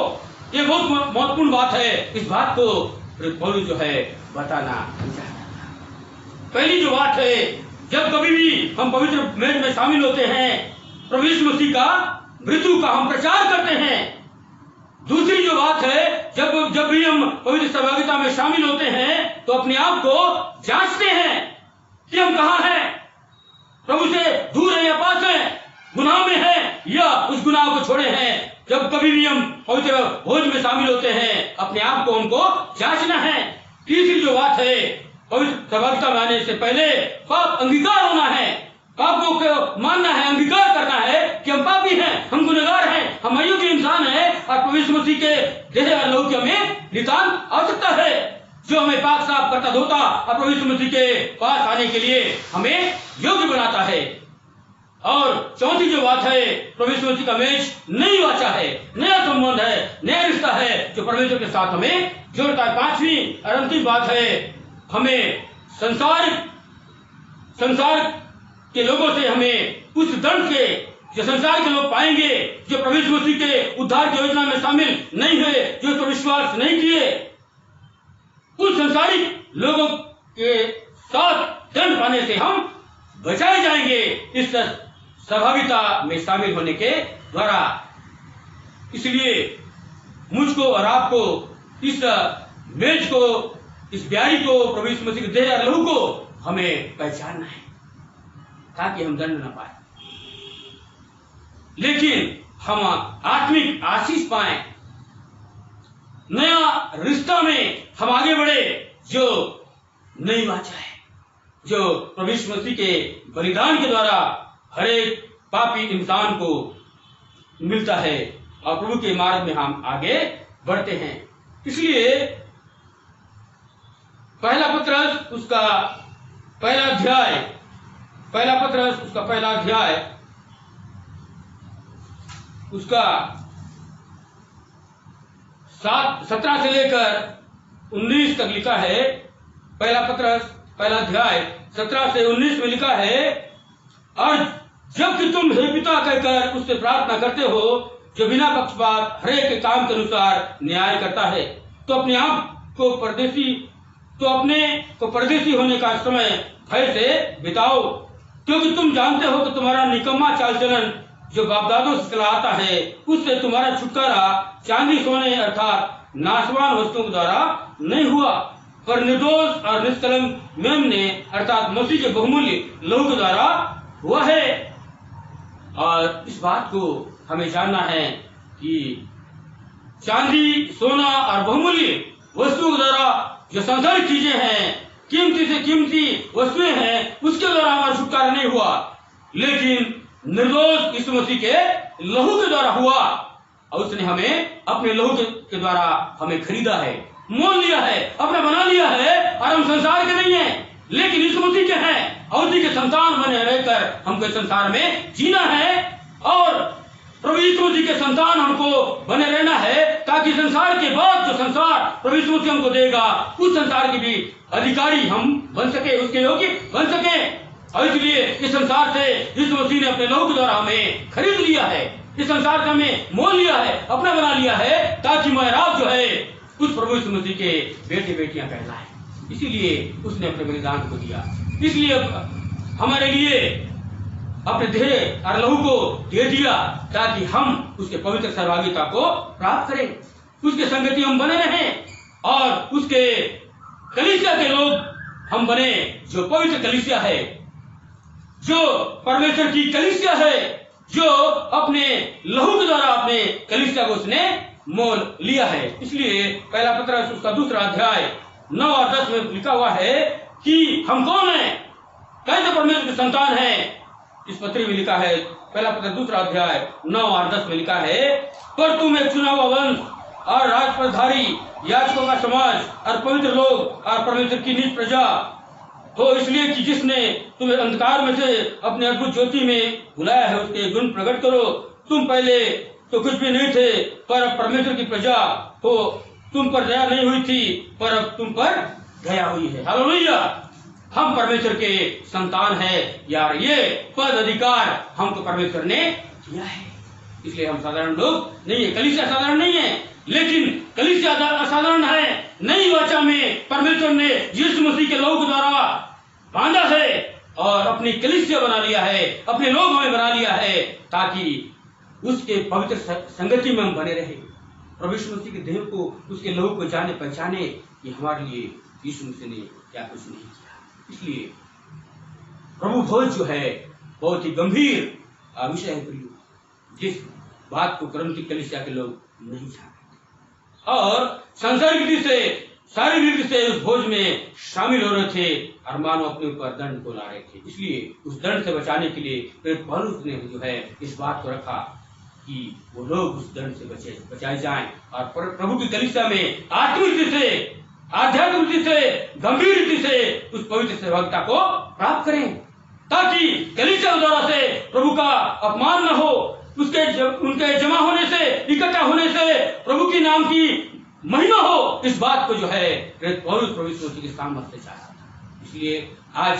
ये बहुत महत्वपूर्ण बात है। इस बात को प्रेरित पौलुस जो है बताना चाहता था। पहली जो बात है, जब कभी भी हम पवित्र मेज में शामिल होते हैं, प्रभु यीशु मसीह का मृत्यु का हम प्रचार करते हैं। दूसरी जो बात है, जब भी हम पवित्र सहभागिता में शामिल होते हैं तो अपने आप को जांचते हैं कि हम कहाँ हैं, प्रभु से दूर है या पास है, गुनाह में है या उस गुनाह को छोड़े हैं। जब कभी भी हम पवित्र भोज में शामिल होते हैं, अपने आप को उनको जांचना है। तीसरी जो बात है, पवित्र सहभागिता में आने से पहले पाप अंगीकार होना है, पापों को मानना है, अंगीकार करना है कि हम पापी हैं, हम गुनहगार हैं, हम अयोग्य इंसान हैं और प्रभु यीशु मसीह के देह और लहू की हमें नितांत आवश्यकता है, जो हमें पाक साफ करता धोता और प्रभु यीशु मसीह के पास आने के लिए हमें योग्य बनाता है। और चौथी जो बात है, प्रभु यीशु मसीह का मेज नई वाचा है, नया संबंध है, नया रिश्ता है जो परमेश्वर के साथ हमें जोड़ता है। पांचवी और अंतिम बात है, हमें संसार के लोगों से हमें उस दंड के जो संसार के लोग पाएंगे, जो प्रभु यीशु मसीह के उद्धार की योजना में शामिल नहीं हुए, जो तो विश्वास नहीं किए, उन संसारिक लोगों के साथ दंड पाने से हम बचाए जाएंगे इस सहभागिता में शामिल होने के द्वारा। इसलिए मुझको और आपको इस मेज को, इस ब्यारी को, प्रभु यीशु मसीह के देह और लहू को हमें पहचानना है ताकि हम दंड न पाए, लेकिन हम आत्मिक आशीष पाए, नया रिश्ता में हम आगे बढ़े जो नई वाचा है, जो प्रभु यीशु मसीह के बलिदान के द्वारा हर एक पापी इंसान को मिलता है और प्रभु के मार्ग में हम आगे बढ़ते हैं। इसलिए पहला पत्रस उसका पहला अध्याय उसका 17 से लेकर 19 तक लिखा है। पहला पत्रस पहला अध्याय 17 से 19 में लिखा है, और जबकि तुम हे पिता कहकर उससे प्रार्थना करते हो जो बिना पक्षपात हर एक के काम के अनुसार न्याय करता है, तो अपने को परदेशी होने का समय भय से बिताओ, क्योंकि तुम जानते हो कि तुम्हारा निकम्मा चाल चलन जो बापदादों से चला आता है, उससे तुम्हारा छुटकारा चांदी सोने अर्थात नाशवान वस्तुओं के द्वारा नहीं हुआ, पर निर्दोष और निष्कलंक मेमने अर्थात मसीह के बहुमूल्य लहू के द्वारा हुआ है। और इस बात को हमें जानना है कि चांदी, सोना और बहुमूल्य वस्तुओं के द्वारा जो सांसारिक चीजें हैं, कीमती से कीमती वस्तुएं हैं, उसके द्वारा हमारा छुटकारा नहीं हुआ, लेकिन निर्दोष यीशु मसीह के लहू के द्वारा हुआ। और उसने हमें अपने लहू के द्वारा हमें खरीदा है, मोल लिया है, अपना बना लिया है, और हम संसार के नहीं हैं लेकिन यीशु मसीह के हैं। और उसी के संतान बने रहकर हमको इस संसार में जीना है और प्रभु यीशु मसीह के संतान हमको बने रहना है, ताकि संसार के बाद जो संसार प्रभु यीशु मसीह हमको देगा उस संसार के भी अधिकारी हम बन सके, उसके योग्य बन सके। और इसलिए इस संसार से यीशु मसीह ने अपने लहू के द्वारा हमें खरीद लिया है, इस संसार का हमें मोल लिया है, अपना बना लिया है, ताकि महराज जो है उस प्रभु यीशु मसीह के बेटे बेटियां कहलाए। इसीलिए उसने अपने बलिदान को दिया, इसलिए हमारे लिए अपने देह और लहू को दे दिया, ताकि हम उसके पवित्र सहभागिता को प्राप्त करें, उसके संगति हम बने रहें और उसके कलीसिया के लोग हम बने, जो पवित्र कलीसिया है, जो परमेश्वर की कलीसिया है, जो अपने लहू के द्वारा अपने कलीसिया को उसने मोल लिया है। इसलिए पहला पत्रस उसका 2 अध्याय 9 और 10 में लिखा हुआ है कि हम कौन है, कैसे परमेश्वर के संतान है। इस पत्री में लिखा है, पहला पत्र 2 अध्याय 9 और 10 में लिखा है, पर तुम एक चुना हुआ वंश और राजपदधारी, याजकों का समाज और पवित्र लोग और परमेश्वर की निज प्रजा हो, इसलिए कि जिसने तुम्हें अंधकार में से अपने अद्भुत ज्योति में बुलाया है उसके गुण प्रकट करो। तुम पहले तो कुछ भी नहीं थे, पर अब परमेश्वर की प्रजा हो, तुम पर दया नहीं हुई थी, पर अब तुम पर दया हुई है। हालेलुया। हम परमेश्वर के संतान है यार, ये पद अधिकार हमको परमेश्वर ने दिया है। इसलिए हम साधारण लोग नहीं है, कलीसिया साधारण नहीं है, लेकिन कलीसिया असाधारण है। नई वाचा में परमेश्वर ने यीशु मसीह के लहू के द्वारा बांधा है और अपनी कलीसिया बना लिया है, अपने लोग हमें बना लिया है, ताकि उसके पवित्र संगति में हम बने रहे। प्रभु यीशु मसीह के देह को, उसके लहू को जाने पहचाने, ये हमारे लिए यीशु मसीह ने क्या कुछ नहीं किया। इसलिए प्रभु भोज जो है बहुत ही गंभीर विषय है प्रियो, जिस बात को करंती कलीसिया के लोग नहीं जानते और सांसारिक रीति से, शारीरिक रीति से उस भोज में शामिल हो रहे थे और मानो अपने ऊपर दंड को ला रहे थे। इसलिए उस दंड से बचाने के लिए प्रेरित पौलुस ने जो है इस बात को रखा कि वो लोग उस दंड से बचाए जाएं और प्रभु की कलीसिया में आत्मिक रीति से, आध्यात्मिक रीति से, गंभीर रीति से उस पवित्र सहभागिता को प्राप्त करें, ताकि कलीसिया द्वारा से प्रभु का अपमान न हो, उनके जमा होने से, इकट्ठा होने से प्रभु की नाम की महिमा हो। इस बात को जो है पौलुस प्रभु यीशु मसीह के सामने से चाहता था। इसलिए आज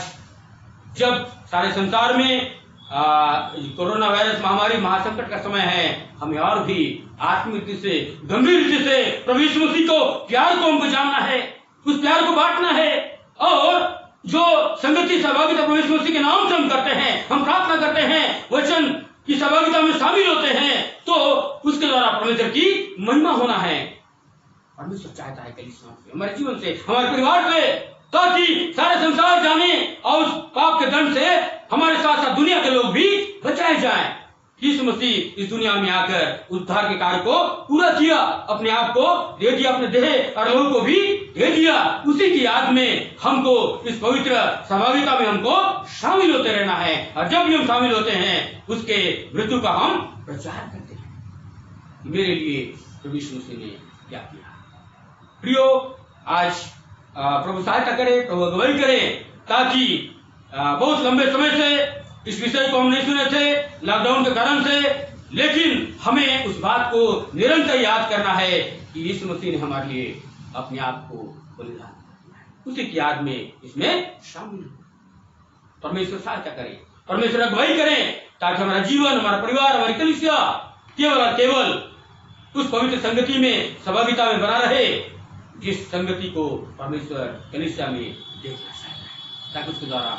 जब सारे संसार में कोरोना वायरस महामारी महासंकट का समय है, हमें और भी आत्मिक रीति से, गंभीर रीति से प्रभु यीशु मसीह को प्यार को हमको जानना है, उस प्यार को बांटना है और जो संगति सहभागिता प्रभु यीशु मसीह के नाम से हम करते हैं, हम प्रार्थना करते हैं, वचन की सहभागिता में शामिल होते हैं, तो उसके द्वारा परमेश्वर की महिमा होना है। परमेश्वर चाहता है कलीसिया से, हमारे जीवन से, हमारे परिवार से, ताकि सारे संसार जाने और उस पाप के दंड से हमारे साथ साथ दुनिया के लोग भी बचाए जाएं। यीशु मसीह इस दुनिया में आकर उद्धार के कार्य को पूरा किया, अपने आप को दे दिया, अपने देह और लहू को भी दे दिया। उसी की याद में हमको इस पवित्र सहभागिता में हमको शामिल होते रहना है और जब भी हम शामिल होते हैं उसके मृत्यु का हम प्रचार करते हैं। मेरे लिए प्रभु यीशु मसीह ने क्या किया। प्रियो, आज प्रभु सहायता करे, प्रभु अगुवाई करे, ताकि बहुत लंबे समय से इस विषय को हम नहीं सुने थे लॉकडाउन के कारण से, लेकिन हमें उस बात को निरंतर याद करना है कि यीशु मसीह ने हमारे लिए अपने आप को बलिदान दिया है। उसी की याद में इसमें शामिल हो। परमेश्वर सहायता करे, परमेश्वर अगुवाई करें, ताकि हमारा जीवन, हमारा परिवार, हमारी कलीसिया केवल और केवल उस पवित्र संगति में, सहभागिता में बना रहे, जिस संगति को परमेश्वर कलीसिया में देखना चाहता है, ताकि उसके द्वारा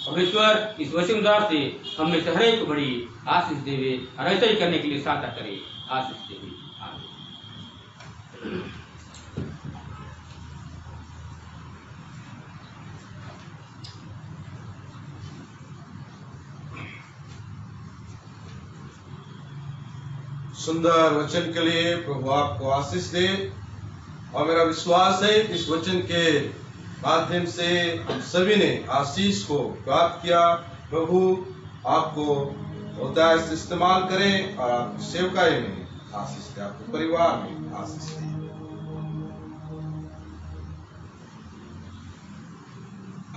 परमेश्वर इस वचन द्वारा से हमें से हर एक बड़ी आशीष देवे और ऐसा ही करने के लिए सहायता करे। आशीष देवे। आमीन। सुंदर वचन के लिए प्रभु आपको आशीष दे और मेरा विश्वास है इस वचन के माध्यम से हम सभी ने आशीष को प्राप्त किया। प्रभु आपको उदार से इस्तेमाल करें और आपकी सेवकाई में आशीष दे, आपके परिवार में आशीष दे।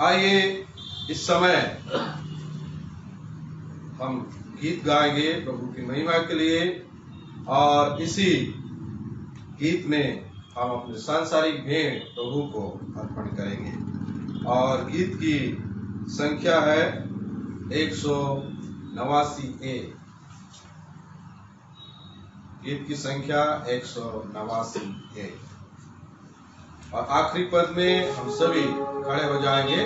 आइए इस समय हम गीत गाएंगे प्रभु की महिमा के लिए, और इसी गीत में हम अपने सांसारिक भेंट प्रभु को अर्पण करेंगे। और गीत की संख्या है 189A। गीत की संख्या 189A। और आखिरी पद में हम सभी खड़े हो जाएंगे।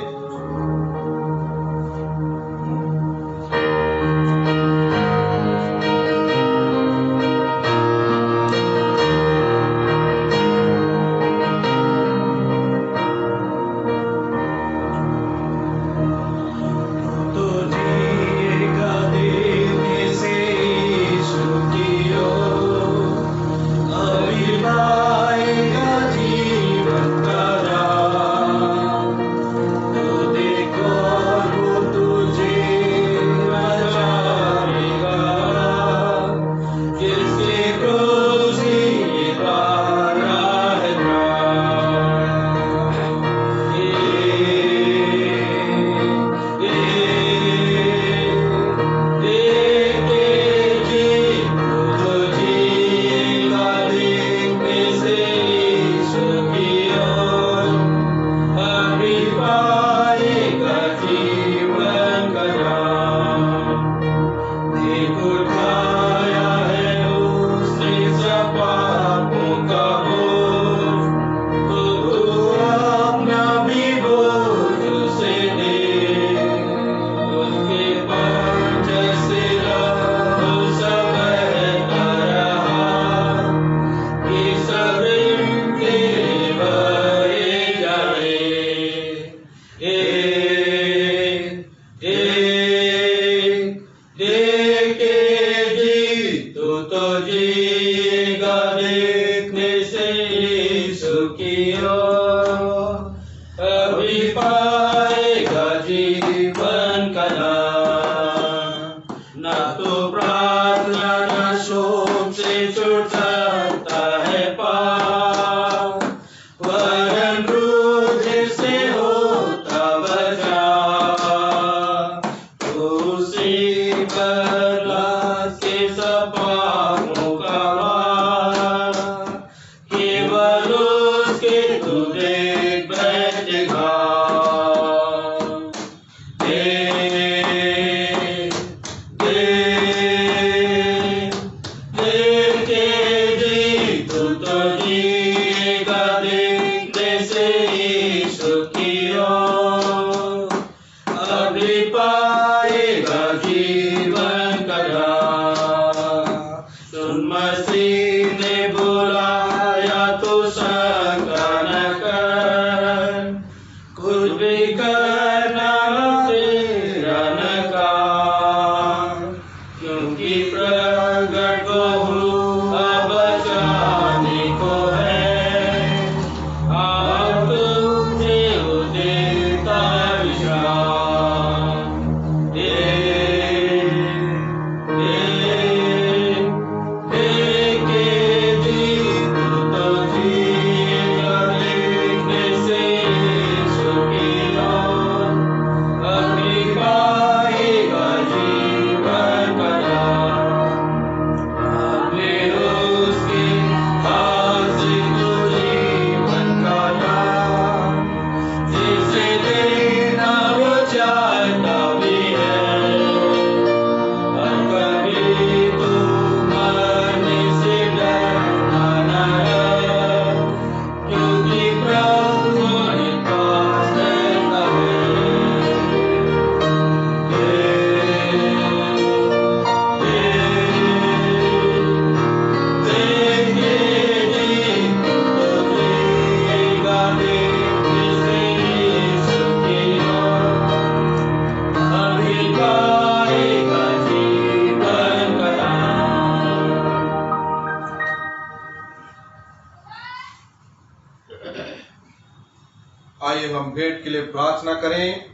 आइए हम भेंट के लिए प्रार्थना करें,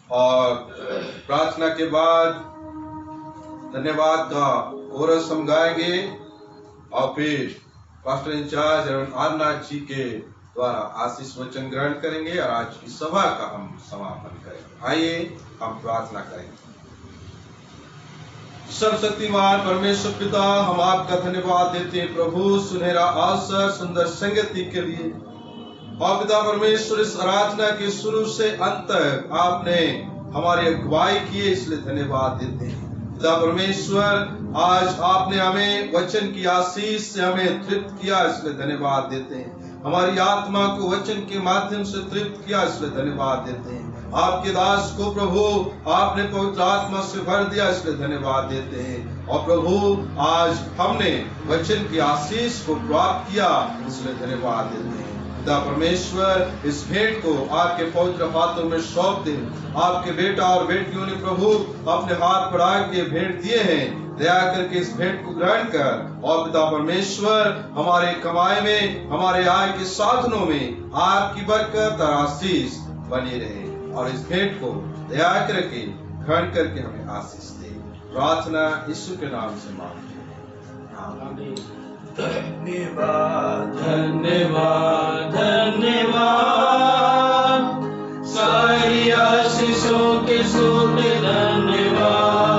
और प्रार्थना के बाद धन्यवाद का कोरस हम गाएंगे, और फिर पास्टर इंचार्ज आरनाथ जी के द्वारा आशीष वचन ग्रहण करेंगे और आज की सभा का हम समापन करेंगे। आइए हम प्रार्थना करेंगे। सर्वशक्तिमान परमेश्वर पिता, हम आपका धन्यवाद देते हैं प्रभु सुनहरा अवसर, सुंदर संगति के लिए। और पिता परमेश्वर, इस आराधना के शुरू से अंत तक आपने हमारी अगुवाई की है, इसलिए धन्यवाद देते हैं। पिता परमेश्वर, आज आपने हमें वचन की आशीष से हमें तृप्त किया, इसलिए धन्यवाद देते हैं। हमारी आत्मा को वचन के माध्यम से तृप्त किया, इसलिए धन्यवाद देते हैं। आपके दास को प्रभु आपने पवित्र आत्मा से भर दिया, इसलिए धन्यवाद देते हैं। और प्रभु आज हमने वचन की आशीष को प्राप्त किया, इसलिए धन्यवाद देते हैं। पिता परमेश्वर, इस भेंट को आपके पवित्र हाथों में सौंप दे। आपके बेटा और बेटियों ने प्रभु अपने हाथ बढ़ा के भेंट दिए हैं, दया करके इस भेंट को ग्रहण कर। और पिता परमेश्वर, हमारे कमाई में, हमारे आय के साधनों में आपकी बरकत और आशीष बनी रहे। और इस भेंट को दया करके ग्रहण करके हमें आशीष दे। प्रार्थना यीशु के नाम से मांगते हैं, आमीन। धन्यवाद धन्यवाद धन्यवाद, सारी आशीषों के सूत्र धन्यवाद।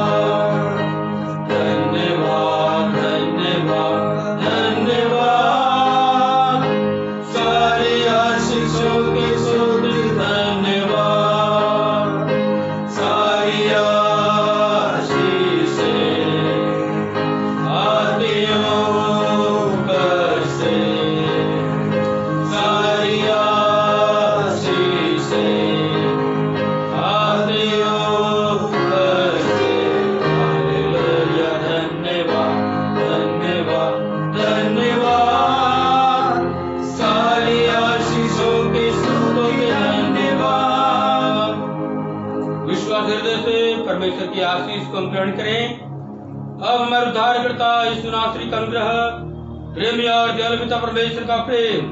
धन्यवाद धन्यवाद धन्यवाद, सारी आशीषों के सूत्र धन्यवाद। सारी आशीषें आती हों परमेश्वर की आशीष को हम ग्रहण करें। अब हमारे उद्धारकर्ता यीशु नासरी का अनुग्रह, प्रेमी और दयालु पिता परमेश्वर का प्रेम,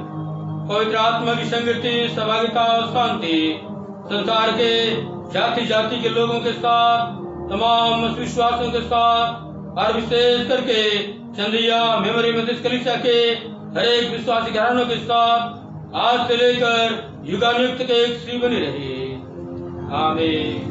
पवित्र आत्मा की संगति, सहभागिता और शांति संसार के जाति जाति के लोगों के साथ, तमाम विश्वासों के साथ और विशेष करके चंदिया मेमोरी मेथोडिस्ट कलीसिया के हर एक विश्वासी घरानों के साथ आज से लेकर युगानुयुक्त के एक श्री बनी रहे। आमीन।